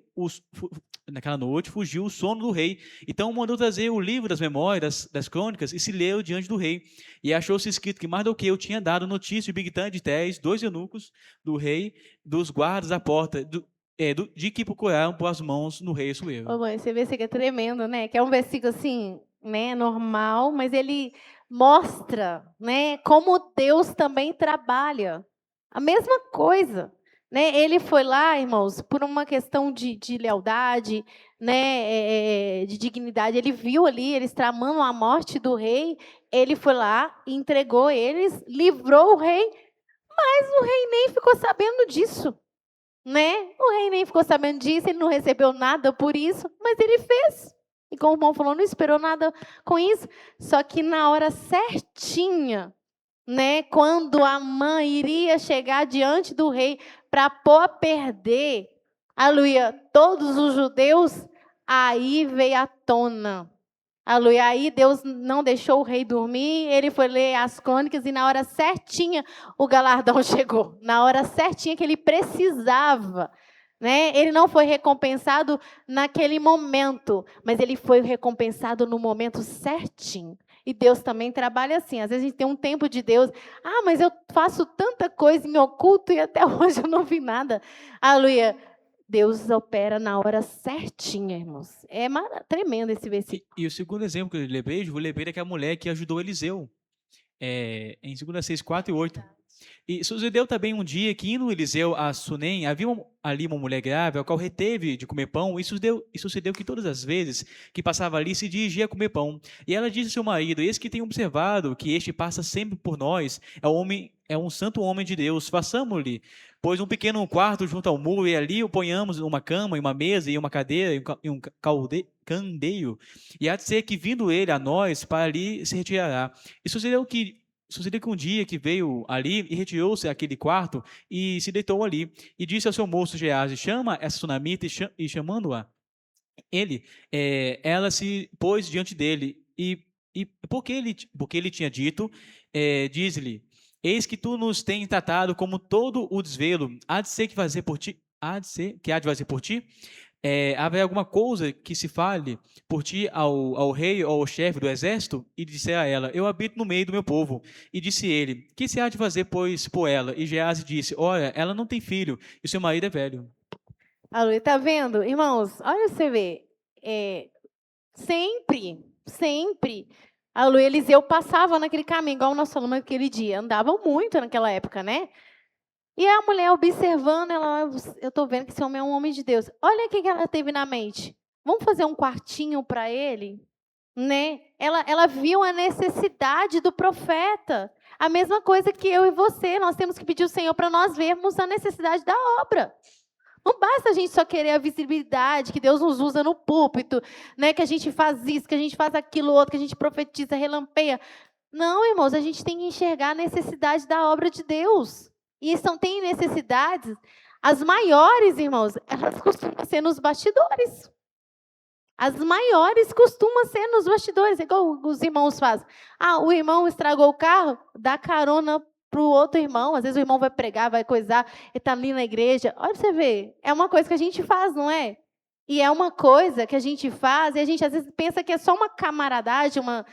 naquela noite fugiu o sono do rei, então mandou trazer o livro das memórias, das crônicas, e se leu diante do rei. E achou-se escrito que Mardoqueu tinha dado notícia de Bigtã e de Teres, 2 eunucos do rei, dos guardas da porta, de que procuraram pôr as mãos no rei Assuero. Ô, mãe, esse versículo é tremendo, né? Que é um versículo assim, né, normal, mas ele mostra, né, como Deus também trabalha. A mesma coisa, né? Ele foi lá, irmãos, por uma questão de lealdade, né, de dignidade. Ele viu ali, eles tramando a morte do rei. Ele foi lá, entregou eles, livrou o rei, mas o rei nem ficou sabendo disso. Né? O rei nem ficou sabendo disso, ele não recebeu nada por isso, mas ele fez. E como o irmão falou, não esperou nada com isso. Só que na hora certinha, né, quando a mãe iria chegar diante do rei para pôr a perder, aleluia, todos os judeus, aí veio à tona. Aleluia. Aí Deus não deixou o rei dormir, ele foi ler as crônicas e na hora certinha o galardão chegou. Na hora certinha que ele precisava. Né? Ele não foi recompensado naquele momento, mas ele foi recompensado no momento certinho. E Deus também trabalha assim. Às vezes a gente tem um tempo de Deus. Mas eu faço tanta coisa em oculto e até hoje eu não vi nada. Aleluia. Deus opera na hora certinha, irmãos. É tremendo esse versículo. E o segundo exemplo que eu lembrei daquela mulher que ajudou Eliseu, em 2 Reis 4:8. E sucedeu também um dia que, indo Eliseu a Sunem, havia ali uma mulher grávida, a qual reteve de comer pão, e sucedeu que todas as vezes que passava ali, se dirigia a comer pão. E ela disse ao seu marido, eis que tenho observado que este passa sempre por nós, é um santo homem de Deus, façamos-lhe, pois um pequeno quarto junto ao muro, e ali o ponhamos uma cama, e uma mesa, e uma cadeira, e um candeeiro, e há de ser que, vindo ele a nós, para ali se retirará. E sucedeu que um dia que veio ali e retirou-se aquele quarto e se deitou ali. E disse ao seu moço Geazi, chama essa sunamita, e chamando-a, ela se pôs diante dele. E porque ele tinha dito, diz-lhe, eis que tu nos tens tratado como todo o desvelo, há de ser que fazer por ti, haverá alguma coisa que se fale por ti ao rei ou ao chefe do exército? E disse a ela, eu habito no meio do meu povo. E disse ele, que se há de fazer, pois, por ela? E Geazi disse, olha, ela não tem filho, e seu marido é velho. Aleluia, está vendo? Irmãos, olha você ver, sempre, aleluia, Eliseu passava naquele caminho, igual nós falamos aquele dia, andava muito naquela época, né? E a mulher observando, eu estou vendo que esse homem é um homem de Deus. Olha o que ela teve na mente. Vamos fazer um quartinho para ele? Né? Ela viu a necessidade do profeta. A mesma coisa que eu e você, nós temos que pedir ao Senhor para nós vermos a necessidade da obra. Não basta a gente só querer a visibilidade, que Deus nos usa no púlpito, né? Que a gente faz isso, que a gente faz aquilo outro, que a gente profetiza, relampeia. Não, irmãos, a gente tem que enxergar a necessidade da obra de Deus. E tem necessidades, as maiores, irmãos, elas costumam ser nos bastidores. As maiores costumam ser nos bastidores, igual os irmãos fazem. O irmão estragou o carro, dá carona para o outro irmão. Às vezes o irmão vai pregar, vai coisar, ele está ali na igreja. Olha você ver, é uma coisa que a gente faz, não é? E é uma coisa que a gente faz, e a gente às vezes pensa que é só uma camaradagem, uma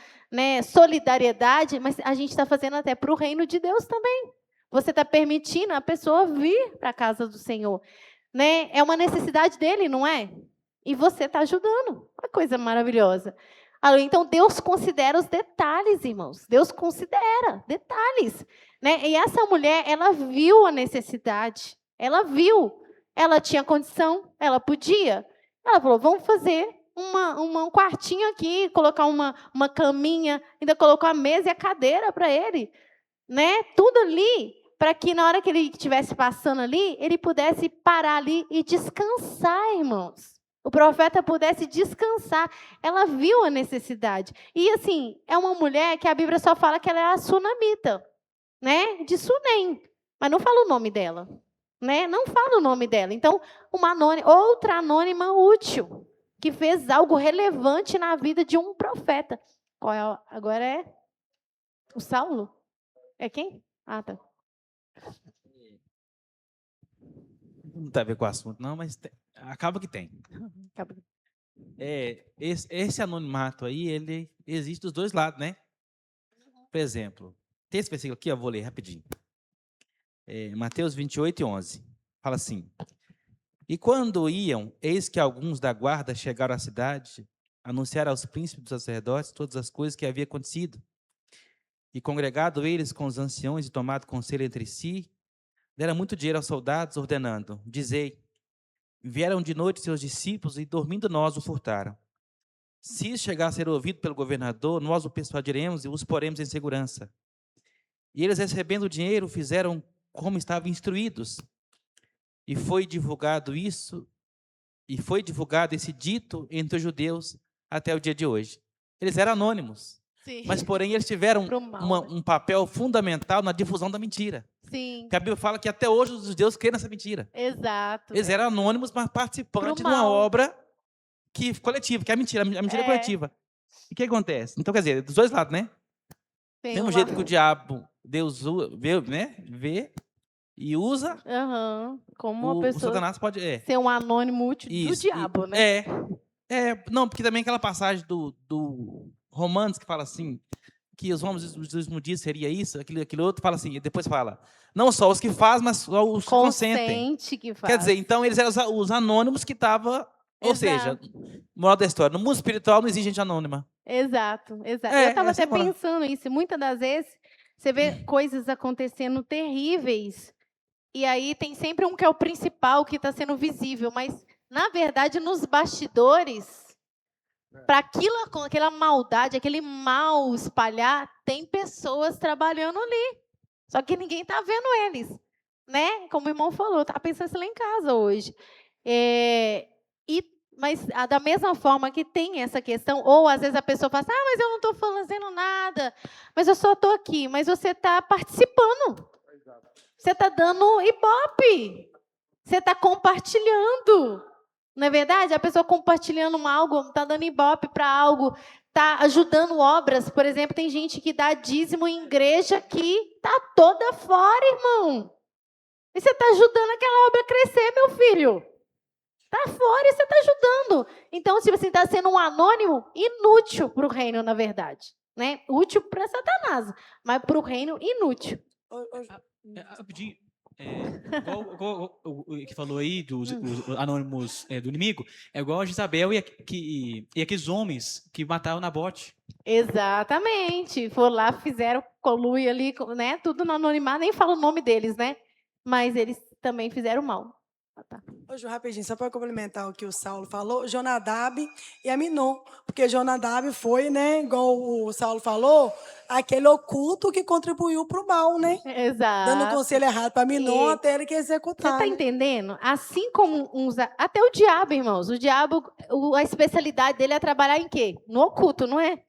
solidariedade, mas a gente está fazendo até para o reino de Deus também. Você está permitindo a pessoa vir para a casa do Senhor. Né? É uma necessidade dele, não é? E você está ajudando. Uma coisa maravilhosa. Então, Deus considera os detalhes, irmãos. Deus considera detalhes. Né? E essa mulher, ela viu a necessidade. Ela viu. Ela tinha condição, ela podia. Ela falou, vamos fazer um quartinho aqui, colocar uma caminha, ainda colocou a mesa e a cadeira para ele. Né? Tudo ali, para que na hora que ele estivesse passando ali, ele pudesse parar ali e descansar, irmãos. O profeta pudesse descansar. Ela viu a necessidade. E, assim, é uma mulher que a Bíblia só fala que ela é a sunamita, né? De Sunem. Mas não fala o nome dela. Né? Não fala o nome dela. Então, outra anônima útil, que fez algo relevante na vida de um profeta. Qual é? Agora é o Saulo? É quem? Ah, tá. Não tem a ver com o assunto, não, mas acaba que tem. Esse anonimato aí, ele existe dos dois lados, né? Por exemplo, tem esse versículo aqui, eu vou ler rapidinho. Mateus 28:11. Fala assim: E quando iam, eis que alguns da guarda chegaram à cidade, anunciaram aos príncipes dos sacerdotes todas as coisas que havia acontecido. E congregado eles com os anciãos e tomado conselho entre si, deram muito dinheiro aos soldados, ordenando: Dizei, vieram de noite seus discípulos e dormindo nós o furtaram. Se isso chegar a ser ouvido pelo governador, nós o persuadiremos e os poremos em segurança. E eles, recebendo o dinheiro, fizeram como estavam instruídos. E foi divulgado esse dito entre os judeus até o dia de hoje. Eles eram anônimos. Sim. Mas, porém, eles tiveram um papel fundamental na difusão da mentira. Sim. Porque a Bíblia fala que até hoje os judeus creem nessa mentira. Exato. Eles eram anônimos, mas participantes de uma obra coletiva, que é a mentira é coletiva. E o que acontece? Então, quer dizer, dos dois lados, né? Do mesmo jeito que o diabo, Deus vê e usa, como uma pessoa o Satanás pode ser um anônimo útil do diabo, né? Não, porque também aquela passagem do Romanos que fala assim, que os homens dos últimos dias seria isso, aquilo outro, fala assim, e depois fala, não só os que fazem, mas só os que consentem. Que faz. Quer dizer, então eles eram os anônimos que estavam, ou seja, moral da história, no mundo espiritual não existe gente anônima. Exato. Eu estava até pensando nisso, muitas das vezes você vê coisas acontecendo terríveis, e aí tem sempre um que é o principal, que está sendo visível, mas, na verdade, nos bastidores, para aquela maldade, aquele mal espalhar, tem pessoas trabalhando ali. Só que ninguém está vendo eles. Né? Como o irmão falou, estava pensando isso lá em casa hoje. Mas da mesma forma que tem essa questão, ou às vezes a pessoa fala assim, mas eu não estou fazendo nada, mas eu só estou aqui. Mas você está participando. Você está dando ibope. Você está compartilhando. Não é verdade? A pessoa compartilhando algo, está dando ibope para algo, está ajudando obras. Por exemplo, tem gente que dá dízimo em igreja que está toda fora, irmão. E você está ajudando aquela obra a crescer, meu filho. Está fora e você está ajudando. Então, se você está sendo um anônimo, inútil para o reino, na verdade. Né? Útil para Satanás, mas para o reino, inútil. Rapidinho. Igual o que falou aí dos anônimos do inimigo, é igual a Jezabel e aqueles homens que mataram Nabote. Exatamente. Foram lá, fizeram colui ali, né? Tudo no anonimato, nem falo o nome deles, né? Mas eles também fizeram mal. Tá. Ô, Ju, rapidinho, só para complementar o que o Saulo falou, Jonadab e Aminon, porque Jonadab foi, né, igual o Saulo falou, aquele oculto que contribuiu para o mal, né? Dando Exato. conselho errado para Aminon E até ele que você executar. está Né? entendendo? Assim como até o diabo, irmãos. O diabo, a especialidade dele é trabalhar em quê? No oculto, não é?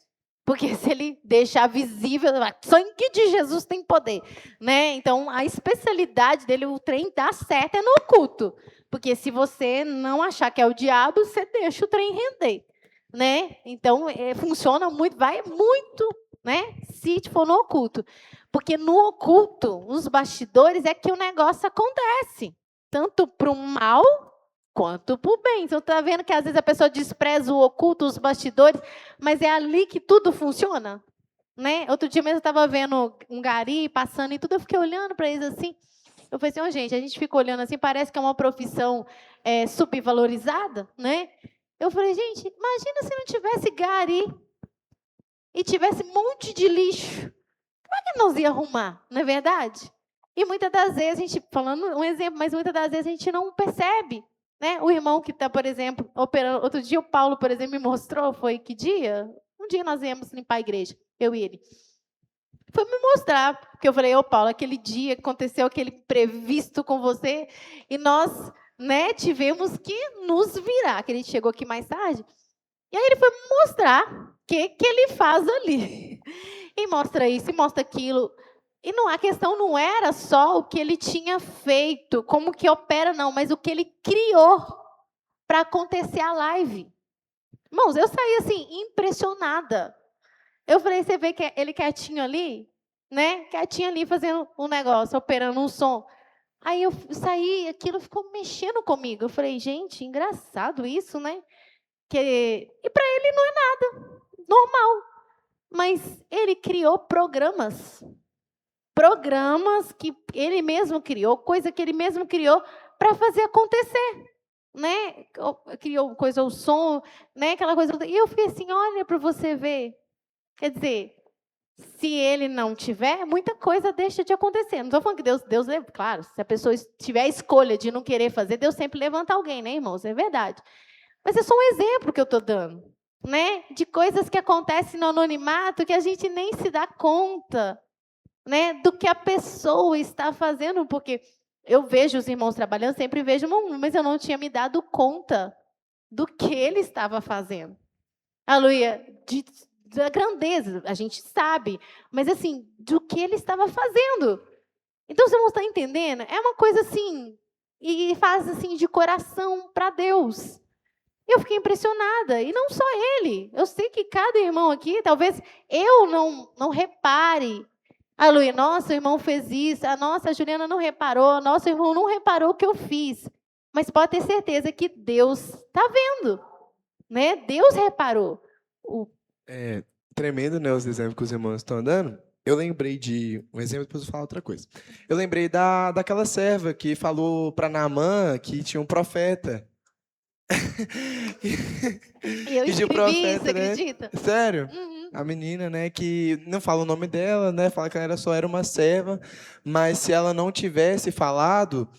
Porque se ele deixar visível, sangue de Jesus tem poder, né? Então, a especialidade dele, o trem dá certo é no oculto. Porque se você não achar que é o diabo, você deixa o trem render, né? Então, funciona muito, vai muito, né? Se for no oculto. Porque no oculto, nos bastidores, é que o negócio acontece. Tanto para o mal quanto para o bem. Então, está vendo que às vezes a pessoa despreza o oculto, os bastidores, mas é ali que tudo funciona? Né? Outro dia mesmo eu estava vendo um gari passando e tudo, eu fiquei olhando para eles assim. Eu falei assim, oh, gente, a gente fica olhando assim, parece que é uma profissão subvalorizada, né? Eu falei, gente, imagina se não tivesse gari e tivesse um monte de lixo. Como é que nós ia arrumar, não é verdade? E muitas das vezes, a gente, falando um exemplo, mas muitas das vezes a gente não percebe. Né? O irmão que está, por exemplo, operando. Outro dia o Paulo, por exemplo, me mostrou, foi que dia? Um dia nós íamos limpar a igreja, eu e ele. Foi me mostrar, porque eu falei, ô Paulo, aquele dia aconteceu aquele previsto com você, e nós, né, tivemos que nos virar, que ele chegou aqui mais tarde. E aí ele foi me mostrar o que ele faz ali. E mostra isso, e mostra aquilo. E não, a questão não era só o que ele tinha feito, como que opera, não, mas o que ele criou para acontecer a live. Irmãos, eu saí assim, impressionada. Eu falei, você vê que ele quietinho ali, né? Quietinho ali, fazendo um negócio, operando um som. Aí eu saí, aquilo ficou mexendo comigo. Eu falei, gente, engraçado isso, né? E para ele não é nada, normal. Mas ele criou programas que ele mesmo criou, coisa que ele mesmo criou para fazer acontecer, né? Criou coisa, o som, né? Aquela coisa. E eu fiquei assim, olha para você ver. Quer dizer, se ele não tiver, muita coisa deixa de acontecer. Não estou falando que Deus, claro, se a pessoa tiver a escolha de não querer fazer, Deus sempre levanta alguém, né, irmãos? É verdade. Mas é só um exemplo que eu estou dando, né? De coisas que acontecem no anonimato que a gente nem se dá conta, né, do que a pessoa está fazendo, porque eu vejo os irmãos trabalhando, sempre vejo mas eu não tinha me dado conta do que ele estava fazendo. Aleluia, da grandeza, a gente sabe, mas assim, do que ele estava fazendo. Então, você não está entendendo? É uma coisa assim, e faz assim de coração para Deus. Eu fiquei impressionada, e não só ele. Eu sei que cada irmão aqui, talvez eu não repare. Aleluia, nossa, o irmão fez isso, a Juliana não reparou, nosso irmão não reparou o que eu fiz. Mas pode ter certeza que Deus está vendo, né? Deus reparou. É tremendo, né, os exemplos que os irmãos estão dando. Eu lembrei de um exemplo, depois eu vou falar outra coisa. Eu lembrei daquela serva que falou para Naamã que tinha um profeta. E eu Pediu escrevi profeta, isso, né? acredita? Sério? Uhum. A menina, né, que não fala o nome dela, né, fala que ela só era uma serva, mas se ela não tivesse falado,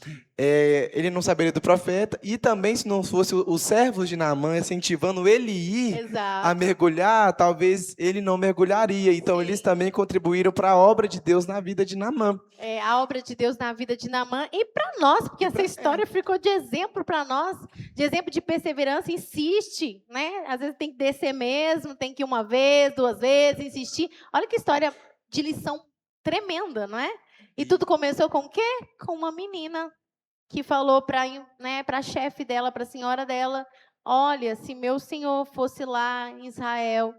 ele não saberia do profeta, e também se não fosse os servos de Naamã incentivando ele ir a Exato. mergulhar, talvez ele não mergulharia. Então, Sim. eles também contribuíram para a obra de Deus na vida de Naamã. A obra de Deus na vida de Naamã e para nós, porque essa história ficou de exemplo para nós, de exemplo de perseverança. Insiste, né? Às vezes tem que descer mesmo, tem que ir uma vez, 2 vezes, insistir. Olha que história de lição tremenda, não é? E tudo começou com o quê? Com uma menina que falou para a chefe dela, para a senhora dela, olha, se meu senhor fosse lá em Israel,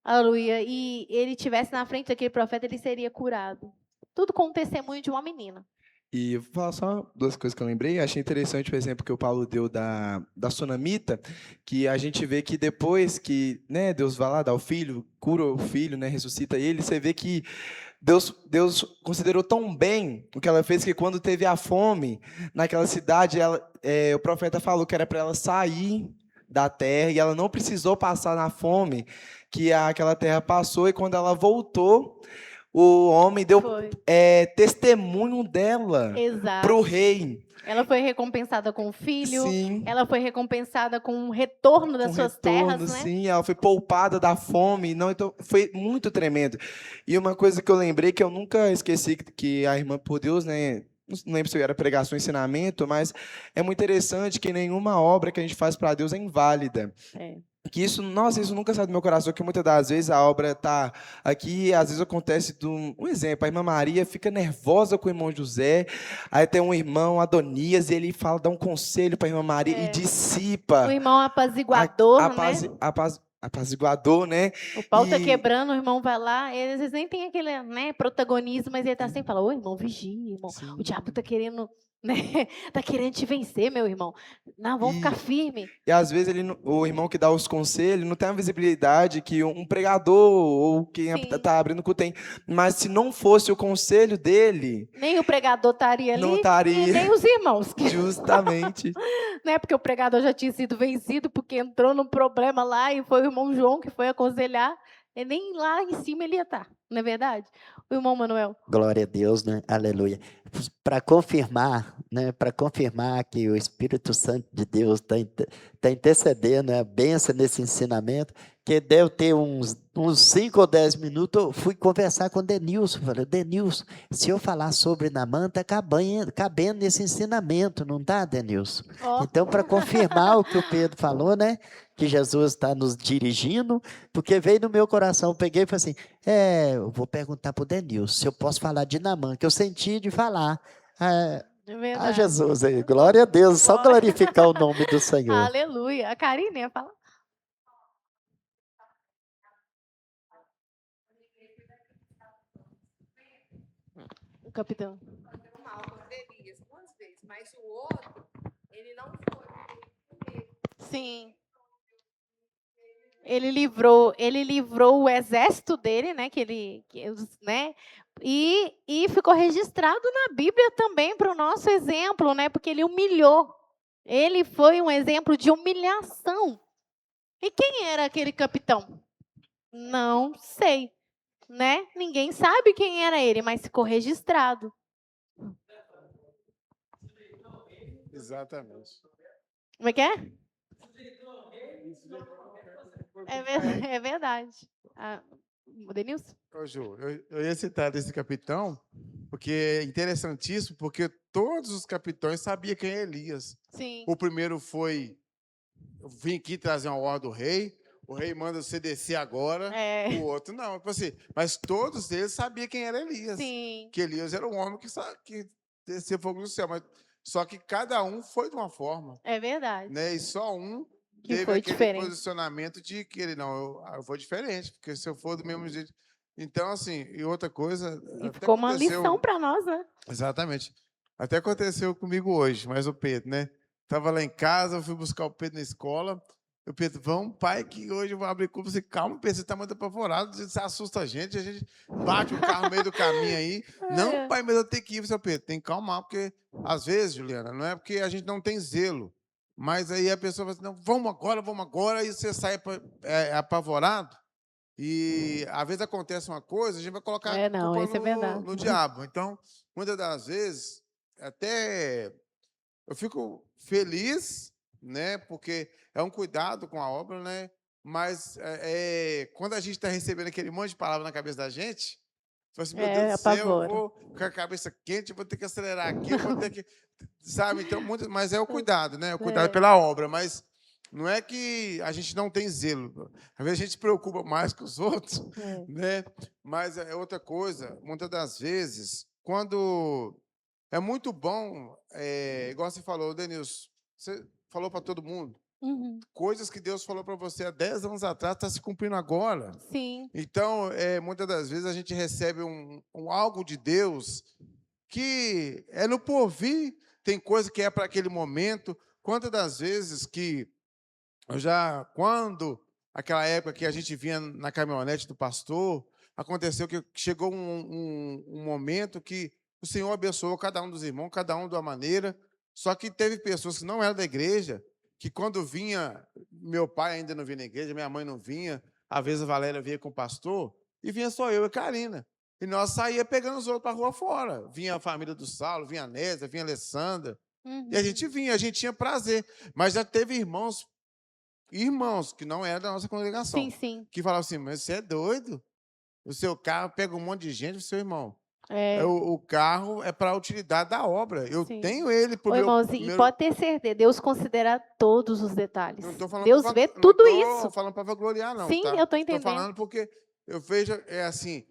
aleluia, e ele tivesse na frente daquele profeta, ele seria curado. Tudo com o testemunho de uma menina. E vou falar só 2 coisas que eu lembrei. Achei interessante o exemplo que o Paulo deu da sunamita, que a gente vê que depois que, né, Deus vai lá, dá o filho, cura o filho, né, ressuscita ele, você vê que Deus considerou tão bem o que ela fez, que quando teve a fome naquela cidade, o profeta falou que era para ela sair da terra, e ela não precisou passar na fome que aquela terra passou, e quando ela voltou, o homem deu Foi. testemunho dela Exato. para o rei. Ela foi recompensada com um filho, Sim. ela foi recompensada com um retorno das Com suas retorno, terras, né? sim, ela foi poupada da fome, não, então foi muito tremendo. E uma coisa que eu lembrei que eu nunca esqueci que a irmã por Deus, né, não lembro se era pregação ou ensinamento, mas é muito interessante que nenhuma obra que a gente faz para Deus é inválida. É. Que isso, nossa, isso nunca sai do meu coração, que muitas das vezes a obra está aqui, às vezes acontece um exemplo, a irmã Maria fica nervosa com o irmão José, aí tem um irmão, Adonias, e ele fala, dá um conselho para a irmã Maria e O dissipa. irmão apaziguador, né? Apaziguador, né? O pau tá E- quebrando, o irmão vai lá, ele às vezes nem tem aquele, né, protagonismo, mas ele tá sempre falando, ô irmão, vigia, irmão. Sim. O diabo tá querendo, né? Tá querendo te vencer, meu irmão. Não, vamos ficar firme. E às vezes o irmão que dá os conselhos não tem a visibilidade que um pregador ou quem Sim. está abrindo o culto tem. Mas se não fosse o conselho dele, Nem o pregador estaria ali, Não estaria. e nem os irmãos. justamente. Né? Porque o pregador já tinha sido vencido, porque entrou num problema lá e foi o irmão João que foi aconselhar. E nem lá em cima ele ia estar, não é verdade? O irmão Manuel. Glória a Deus, né? Aleluia. Para confirmar, né? Para confirmar que o Espírito Santo de Deus está intercedendo a bênção nesse ensinamento, que deve ter uns 5 ou 10 minutos, eu fui conversar com o Denilson. Falei, Denilson, se eu falar sobre Naamã, está cabendo nesse ensinamento, não está, Denilson? Ó, Então, para confirmar o que o Pedro falou, né? Que Jesus está nos dirigindo, porque veio no meu coração, eu peguei e falei assim, eu vou perguntar para o Denilson se eu posso falar de Naamã, que eu senti de falar. é verdade. Jesus aí, glória a Deus, só Glória. glorificar o nome do Senhor. Aleluia. A Karine ia falar. O capitão. mal com Elias duas vezes, mas o outro, ele não foi. Sim. Ele livrou o exército dele, né? Né? E ficou registrado na Bíblia também para o nosso exemplo, né? Porque ele humilhou. Ele foi um exemplo de humilhação. E quem era aquele capitão? Não sei, né? Ninguém sabe quem era ele, mas ficou registrado. Exatamente. Como é que é? É verdade. O Denilson? Ô, Ju, eu ia citar desse capitão, porque é interessantíssimo, porque todos os capitães sabiam quem é Elias. Sim. O primeiro foi, eu vim aqui trazer uma ordem do rei, o rei manda você descer agora, É. o outro não. Tipo assim, mas todos eles sabiam quem era Elias. Sim. Que Elias era um homem que descia fogo do céu, mas só que cada um foi de uma forma, É verdade. né? E só um Que teve foi aquele diferente. posicionamento de que ele, não, eu vou diferente, porque se eu for do mesmo jeito... Então, assim, e outra coisa... E até ficou uma aconteceu- lição para nós, né? Exatamente. Até aconteceu comigo hoje, mas o Pedro, né? Tava lá em casa, eu fui buscar o Pedro na escola. O Pedro, vamos, pai, que hoje eu vou abrir clube. Você, calma, Pedro, você tá muito apavorado, você assusta a gente bate o carro no meio do caminho aí. Não, pai, mas eu tenho que ir, seu Pedro, tem que calmar, porque às vezes, Juliana, não é porque a gente não tem zelo, mas aí a pessoa fala assim, não, vamos agora, e você sai apavorado. E às vezes acontece uma coisa, a gente vai colocar a Não, culpa isso é verdade. no diabo. Então, muitas das vezes, até eu fico feliz, né? Porque é um cuidado com a obra, né? Mas quando a gente está recebendo aquele monte de palavra na cabeça da gente, fala assim, meu Deus do céu, eu apavora. vou com a cabeça quente, eu vou ter que acelerar aqui, eu vou ter que. Sabe? Então, mas é o cuidado, né? O cuidado pela obra, mas. Não é que a gente não tem zelo. Às vezes a gente se preocupa mais que os outros, né? Mas é outra coisa. Muitas das vezes, quando é muito bom, igual você falou, Denilson, você falou para todo mundo, Uhum. coisas que Deus falou para você há 10 anos atrás, está se cumprindo agora. Sim. Então, muitas das vezes a gente recebe um algo de Deus que é no porvir, tem coisa que é para aquele momento. Quantas das vezes que quando aquela época que a gente vinha na caminhonete do pastor, aconteceu que chegou um momento que o Senhor abençoou cada um dos irmãos, cada um de uma maneira, só que teve pessoas que não eram da igreja, que quando vinha, meu pai ainda não vinha na igreja, minha mãe não vinha, às vezes a Valéria vinha com o pastor, e vinha só eu e a Karina. E nós saía pegando os outros para a rua fora. Vinha a família do Saulo, vinha a Nésia, vinha a Alessandra. E a gente vinha, a gente tinha prazer. Mas já teve irmãos que não eram da nossa congregação, Sim, sim. que falavam assim, mas você é doido? O seu carro pega um monte de gente, o seu irmão. É. O carro é para a utilidade da obra. Eu Sim. tenho ele para o Ô, meu... irmãos, e pode ter certeza, Deus considera todos os detalhes. Não tô falando Deus pra- vê não tudo tô isso. falando para vangloriar, não, Sim, tá? eu tô Tô entendendo. falando porque eu vejo, é assim,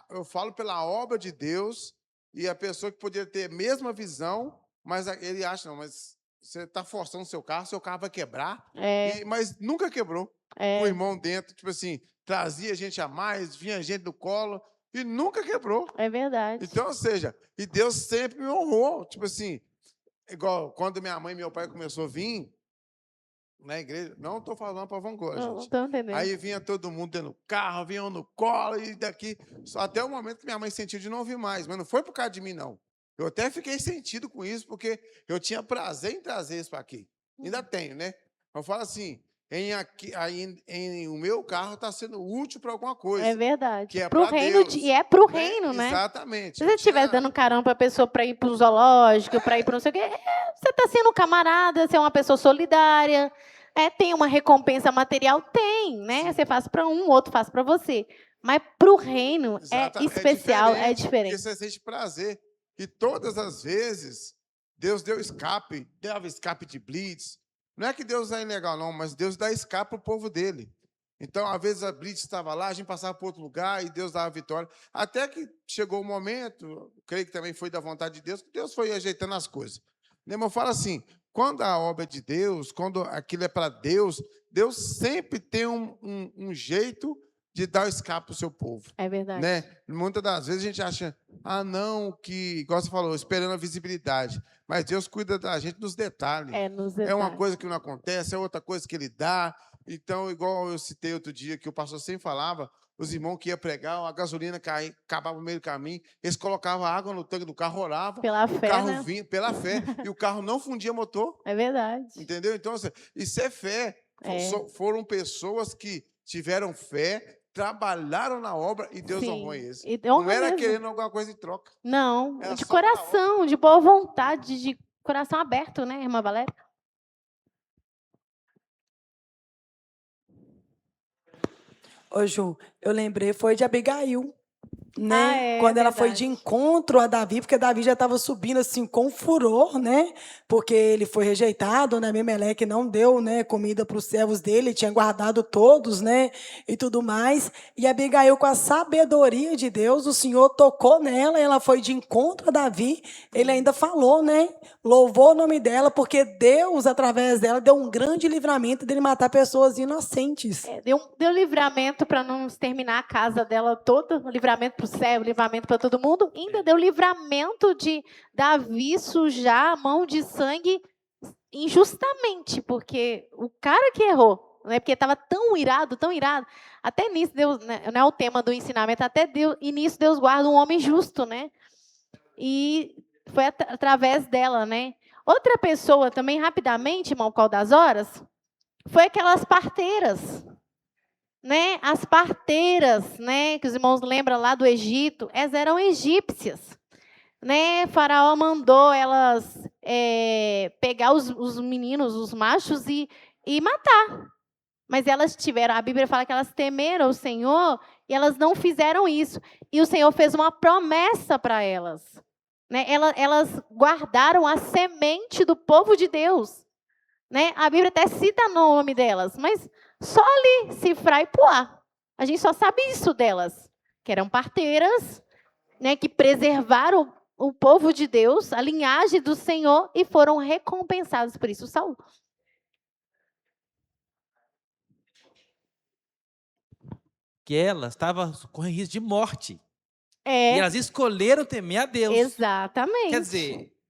eu falo pela obra de Deus e a pessoa que poderia ter a mesma visão, mas ele acha, não, mas você está forçando seu carro vai quebrar. Mas nunca quebrou. Com o irmão dentro, tipo assim, trazia gente a mais, vinha gente do colo e nunca quebrou. É verdade. Então, ou seja, e Deus sempre me honrou. Tipo assim, igual quando minha mãe e meu pai começou a vir na igreja, não estou falando para vanglória, Não gente. estou entendendo. Aí vinha todo mundo dentro do carro, vinha um no colo e daqui. Só até o momento que minha mãe sentiu de não vir mais. Mas não foi por causa de mim, não. Eu até fiquei sentido com isso, porque eu tinha prazer em trazer isso para aqui. Ainda tenho, né? Eu falo assim, o meu carro está sendo útil para alguma coisa. É verdade. Que é Pro para reino Deus, e é pro né? reino, né? Exatamente. Se você estiver dando carão para a pessoa para ir para o zoológico, para ir para não sei o quê, você está sendo um camarada, você é uma pessoa solidária. Tem uma recompensa material? Tem, né? Você faz para um, o outro faz para você. Mas para o reino é especial, é diferente. Porque você sente prazer. E todas as vezes, Deus deu escape, dava escape de blitz. Não é que Deus é ilegal, não, mas Deus dá escape para o povo dele. Então, às vezes, a blitz estava lá, a gente passava para outro lugar e Deus dava vitória. Até que chegou o momento, creio que também foi da vontade de Deus, que Deus foi ajeitando as coisas. Meu irmão fala assim, quando a obra é de Deus, quando aquilo é para Deus, Deus sempre tem um jeito de dar o escape para o seu povo. É verdade. Né? Muitas das vezes a gente acha, não, que, igual você falou, esperando a visibilidade. Mas Deus cuida da gente nos detalhes. Nos detalhes. É uma coisa que não acontece, é outra coisa que Ele dá. Então, igual eu citei outro dia, que o pastor sempre falava, os irmãos que iam pregar, a gasolina acabava no meio do caminho, eles colocavam água no tanque do carro, oravam, Pela o fé, carro né? vinha pela fé, e o carro não fundia motor. É verdade. Entendeu? Então, isso é fé. Foram pessoas que tiveram fé, trabalharam na obra e Deus honrou isso. Não era querendo alguma coisa em troca. Não, Era de só pela coração, de boa vontade, de coração aberto, né, irmã Valéria? Ô, Ju, eu lembrei, foi de Abigail, né? Quando ela foi de verdade. encontro a Davi, porque Davi já estava subindo assim com furor, né? Porque ele foi rejeitado, né? Abimeleque não deu, né, comida para os servos dele, tinha guardado todos, né? E tudo mais. E Abigail, com a sabedoria de Deus, o Senhor tocou nela, e ela foi de encontro a Davi. Ele ainda falou, né? Louvou o nome dela, porque Deus, através dela, deu um grande livramento dele matar pessoas inocentes. Deu livramento para não exterminar a casa dela toda, livramento para o céu, livramento para todo mundo. Ainda deu livramento de Davi sujar a mão de sangue injustamente, porque o cara que errou, né, porque estava tão irado, até nisso Deus, né, não é o tema do ensinamento, até nisso Deus guarda um homem justo, né? E foi através dela, né? Outra pessoa também, rapidamente, irmão, qual das horas, foi aquelas parteiras, né? As parteiras, né? Que os irmãos lembram lá do Egito, elas eram egípcias, né? Faraó mandou elas pegar os meninos, os machos e matar. Mas elas tiveram, a Bíblia fala que elas temeram o Senhor e elas não fizeram isso. E o Senhor fez uma promessa para elas. Né? Elas guardaram a semente do povo de Deus. Né? A Bíblia até cita o nome delas, mas só ali, Cifra e Puá. A gente só sabe isso delas, que eram parteiras, né, que preservaram o povo de Deus, a linhagem do Senhor, e foram recompensados por isso. Saul. Que elas estavam correndo risco de morte. É. E elas escolheram temer a Deus. Exatamente.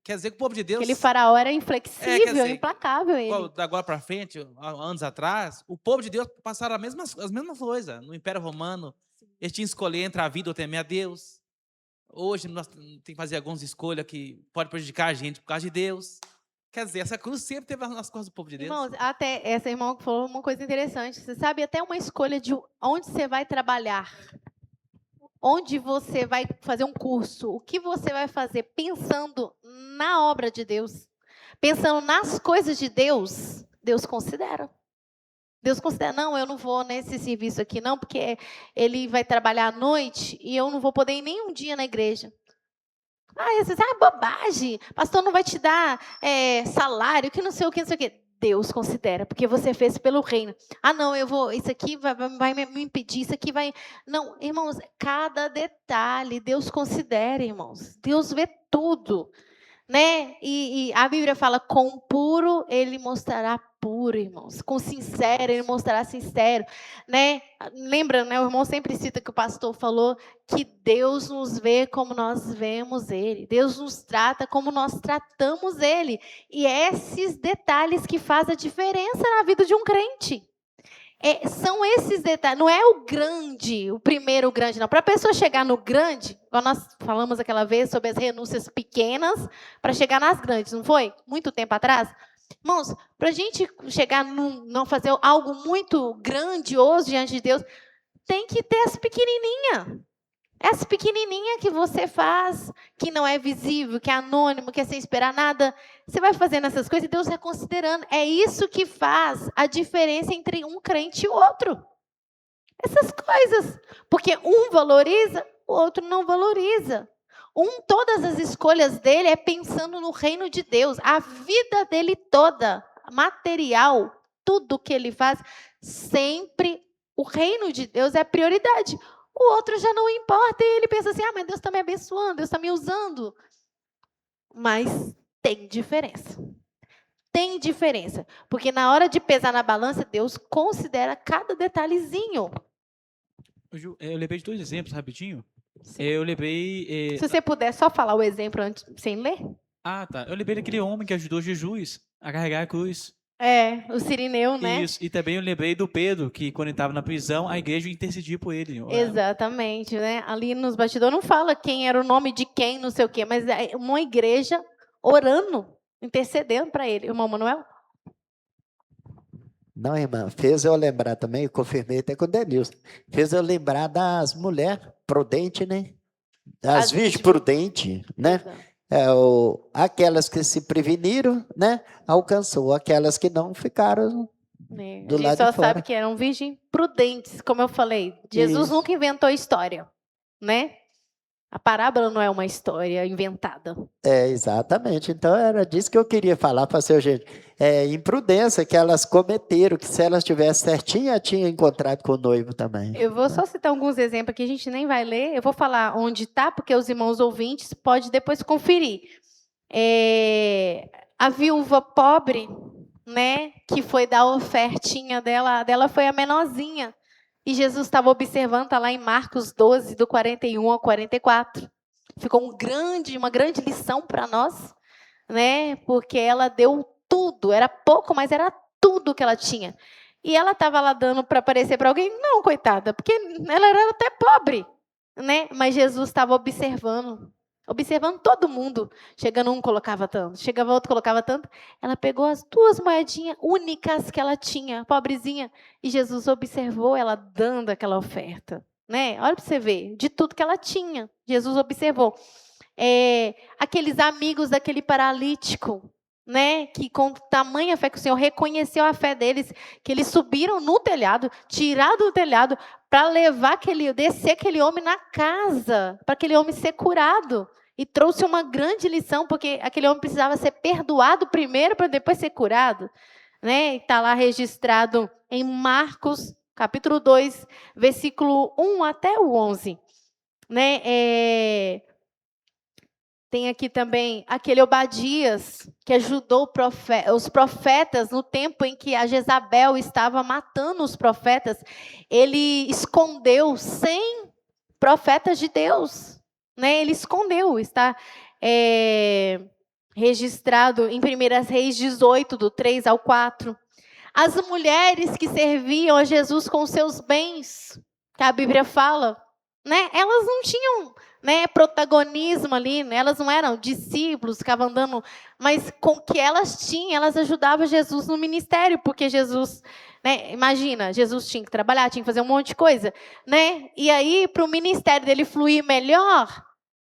Quer dizer que o povo de Deus... Aquele faraó era inflexível, implacável. Ele. Da agora para frente, anos atrás, o povo de Deus passaram as mesmas coisas. No Império Romano, eles tinham que escolher entre a vida ou temer a Deus. Hoje, nós temos que fazer algumas escolhas que podem prejudicar a gente por causa de Deus. Quer dizer, essa cruz sempre teve nas costas do povo de Deus. Irmãos, até essa irmã falou uma coisa interessante. Você sabe até uma escolha de onde você vai trabalhar. onde você vai fazer um curso, o que você vai fazer pensando na obra de Deus, pensando nas coisas de Deus, Deus considera. Deus considera, não, eu não vou nesse serviço aqui não, porque ele vai trabalhar à noite e eu não vou poder ir nem um dia na igreja. Você diz, bobagem, pastor não vai te dar salário, que não sei o que, não sei o que. Deus considera, porque você fez pelo reino. Não, eu vou, isso aqui vai me impedir, isso aqui vai... Não, irmãos, cada detalhe Deus considera, irmãos. Deus vê tudo, né? E a Bíblia fala, com puro ele mostrará puro, irmãos. Com sincero ele mostrará sincero, né? Lembra, né? O irmão sempre cita que o pastor falou que Deus nos vê como nós vemos ele. Deus nos trata como nós tratamos ele. E é esses detalhes que fazem a diferença na vida de um crente. São esses detalhes, não é o grande, o primeiro grande, não. Para a pessoa chegar no grande, igual nós falamos aquela vez sobre as renúncias pequenas para chegar nas grandes, não foi? Muito tempo atrás. Irmãos, para a gente chegar não fazer algo muito grandioso diante de Deus, tem que ter as pequenininhas. Essa pequenininha que você faz, que não é visível, que é anônimo, que é sem esperar nada, você vai fazendo essas coisas e Deus vai considerando. É isso que faz a diferença entre um crente e o outro. Essas coisas. Porque um valoriza, o outro não valoriza. Todas as escolhas dele é pensando no reino de Deus. A vida dele toda, material, tudo que ele faz, sempre o reino de Deus é a prioridade. O outro já não importa e ele pensa assim, mas Deus está me abençoando, Deus está me usando. Mas tem diferença. Tem diferença. Porque na hora de pesar na balança, Deus considera cada detalhezinho. Ju, eu lembrei de 2 exemplos, rapidinho. Sim. Eu lembrei... Se você puder só falar o exemplo antes, sem ler. Tá. Eu lembrei daquele homem que ajudou Jesus a carregar a cruz. O Cirineu, né? Isso, e também eu lembrei do Pedro, que quando ele estava na prisão, a igreja intercedia por ele. Exatamente, né? Ali nos bastidores não fala quem era o nome de quem, não sei o quê, mas é uma igreja orando, intercedendo para ele. Irmão Manuel? Não, irmã, fez eu lembrar também, eu confirmei até com o Denilson, fez eu lembrar das mulheres prudentes, né? Das virgens prudentes, né? Aquelas que se preveniram, né? Alcançou. Aquelas que não ficaram do lado de fora. A gente só sabe que eram virgens prudentes, como eu falei. Jesus nunca inventou história, né? A parábola não é uma história inventada. Exatamente. Então, era disso que eu queria falar para você, gente. Imprudência que elas cometeram, que se elas tivessem certinho, tinha encontrado com o noivo também. Eu vou só citar alguns exemplos que a gente nem vai ler. Eu vou falar onde está, porque os irmãos ouvintes podem depois conferir. A viúva pobre, né, que foi dar a ofertinha dela foi a menorzinha. E Jesus estava observando, está lá em Marcos 12, do 41 ao 44. Ficou uma grande lição para nós, né? Porque ela deu tudo, era pouco, mas era tudo que ela tinha. E ela estava lá dando para aparecer para alguém? Não, coitada, porque ela era até pobre, né? Mas Jesus estava observando todo mundo. Chegando um, colocava tanto. Chegava outro, colocava tanto. Ela pegou as 2 moedinhas únicas que ela tinha, pobrezinha, e Jesus observou ela dando aquela oferta. Né? Olha para você ver, de tudo que ela tinha. Jesus observou. Aqueles amigos daquele paralítico, né? Que com tamanha fé que o Senhor reconheceu a fé deles, que eles subiram no telhado, tiraram do telhado, para descer aquele homem na casa, para aquele homem ser curado. E trouxe uma grande lição, porque aquele homem precisava ser perdoado primeiro, para depois ser curado. Né? Está lá registrado em Marcos, capítulo 2, versículo 1 até o 11. Né? Tem aqui também aquele Obadias, que ajudou os profetas no tempo em que a Jezabel estava matando os profetas. Ele escondeu 100 profetas de Deus. Né? Ele escondeu, está registrado em 1 Reis 18, do 3 ao 4. As mulheres que serviam a Jesus com seus bens, que a Bíblia fala, né? Elas não tinham, né, protagonismo ali, né? Elas não eram discípulos, ficavam andando, mas com o que elas tinham, elas ajudavam Jesus no ministério, porque Jesus, né, imagina, Jesus tinha que trabalhar, tinha que fazer um monte de coisa, né? E aí, para o ministério dele fluir melhor,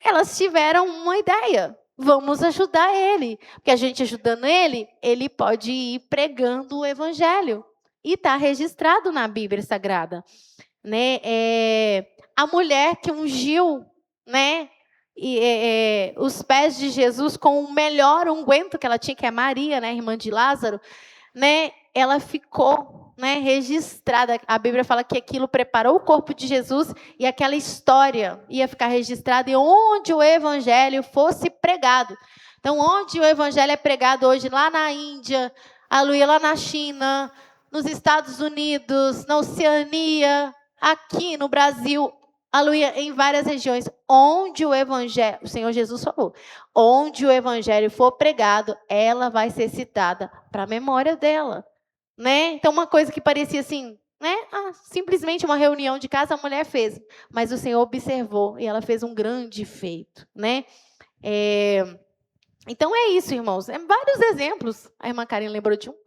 elas tiveram uma ideia. Vamos ajudar ele, porque a gente ajudando ele, ele pode ir pregando o evangelho. E está registrado na Bíblia Sagrada, né? A mulher que ungiu, né, os pés de Jesus com o melhor unguento que ela tinha, que é Maria, né, irmã de Lázaro, né? Ela ficou, né, registrada. A Bíblia fala que aquilo preparou o corpo de Jesus e aquela história ia ficar registrada e onde o evangelho fosse pregado. Então, onde o evangelho é pregado hoje, lá na Índia, aleluia, lá na China, nos Estados Unidos, na Oceania, aqui no Brasil, aleluia, em várias regiões, onde o evangelho, o Senhor Jesus falou, onde o evangelho for pregado, ela vai ser citada para a memória dela, né? Então, uma coisa que parecia assim, né? Simplesmente uma reunião de casa, a mulher fez, mas o Senhor observou e ela fez um grande feito, né? Então, é isso, irmãos. Vários exemplos. A irmã Karen lembrou de um.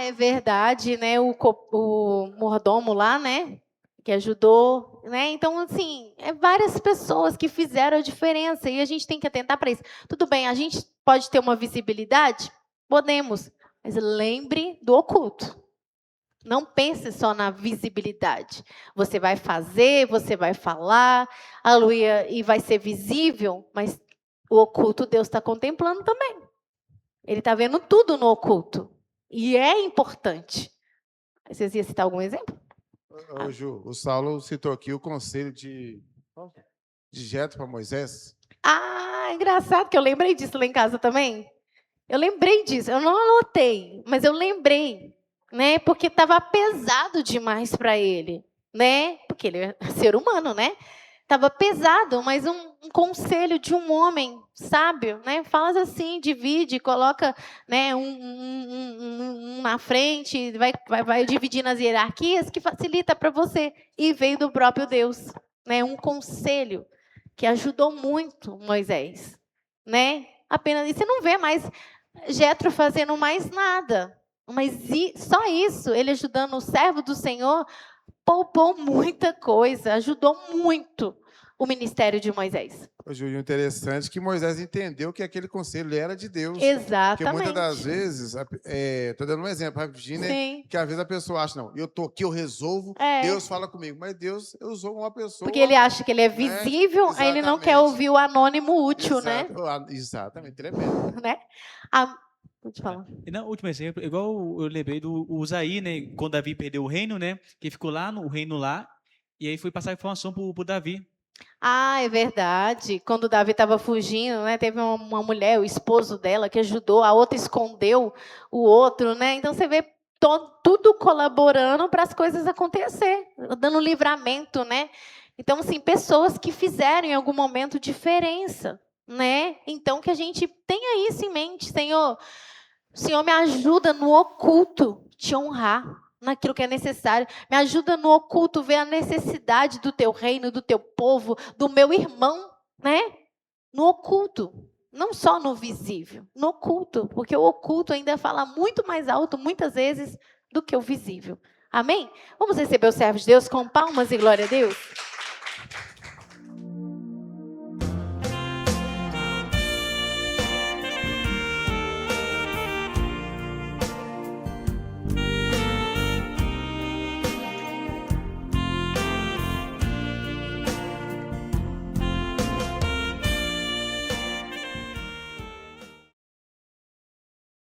É verdade, né? O mordomo lá, né? Que ajudou, né? Então, assim, várias pessoas que fizeram a diferença e a gente tem que atentar para isso. Tudo bem, a gente pode ter uma visibilidade? Podemos, mas lembre do oculto. Não pense só na visibilidade. Você vai fazer, você vai falar, aleluia, e vai ser visível, mas o oculto Deus está contemplando também. Ele está vendo tudo no oculto. E é importante. Vocês iam citar algum exemplo? Ô, Ju, o Saulo citou aqui o conselho de Jetro para Moisés. Engraçado que eu lembrei disso lá em casa também. Eu lembrei disso. Eu não anotei, mas eu lembrei, né? Porque estava pesado demais para ele, né? Porque ele é ser humano, né? Estava pesado, mas um conselho de um homem sábio, né? Faz assim, divide, coloca, né, um na frente, vai dividir nas hierarquias, que facilita para você. E veio do próprio Deus, né? Um conselho que ajudou muito Moisés, né? Apenas e você não vê mais Jetro fazendo mais nada, mas só isso, ele ajudando o servo do Senhor, poupou muita coisa, ajudou muito o ministério de Moisés. Ô, Júlio, interessante que Moisés entendeu que aquele conselho era de Deus. Exatamente. Porque muitas das vezes, estou dando um exemplo rapidinho, né? Que às vezes a pessoa acha, não, eu estou aqui, eu resolvo, Deus fala comigo. Mas Deus usou uma pessoa... Porque ele acha que ele é visível, aí ele não quer ouvir o anônimo útil, né? Exatamente, tremendo. Né? Pode falar. Não, último exemplo, igual eu lembrei do Uzaí, né? Quando Davi perdeu o reino, né? Que ficou lá no reino lá, e aí foi passar a informação pro Davi. É verdade. Quando Davi estava fugindo, né? Teve uma mulher, o esposo dela, que ajudou, a outra escondeu o outro, né? Então você vê tudo colaborando para as coisas acontecer, dando livramento, né? Então, assim, pessoas que fizeram em algum momento diferença, né? Então, que a gente tenha isso em mente, Senhor. O Senhor me ajuda no oculto te honrar naquilo que é necessário. Me ajuda no oculto ver a necessidade do teu reino, do teu povo, do meu irmão, né? No oculto, não só no visível, no oculto, porque o oculto ainda fala muito mais alto, muitas vezes, do que o visível. Amém? Vamos receber o servo de Deus com palmas e glória a Deus?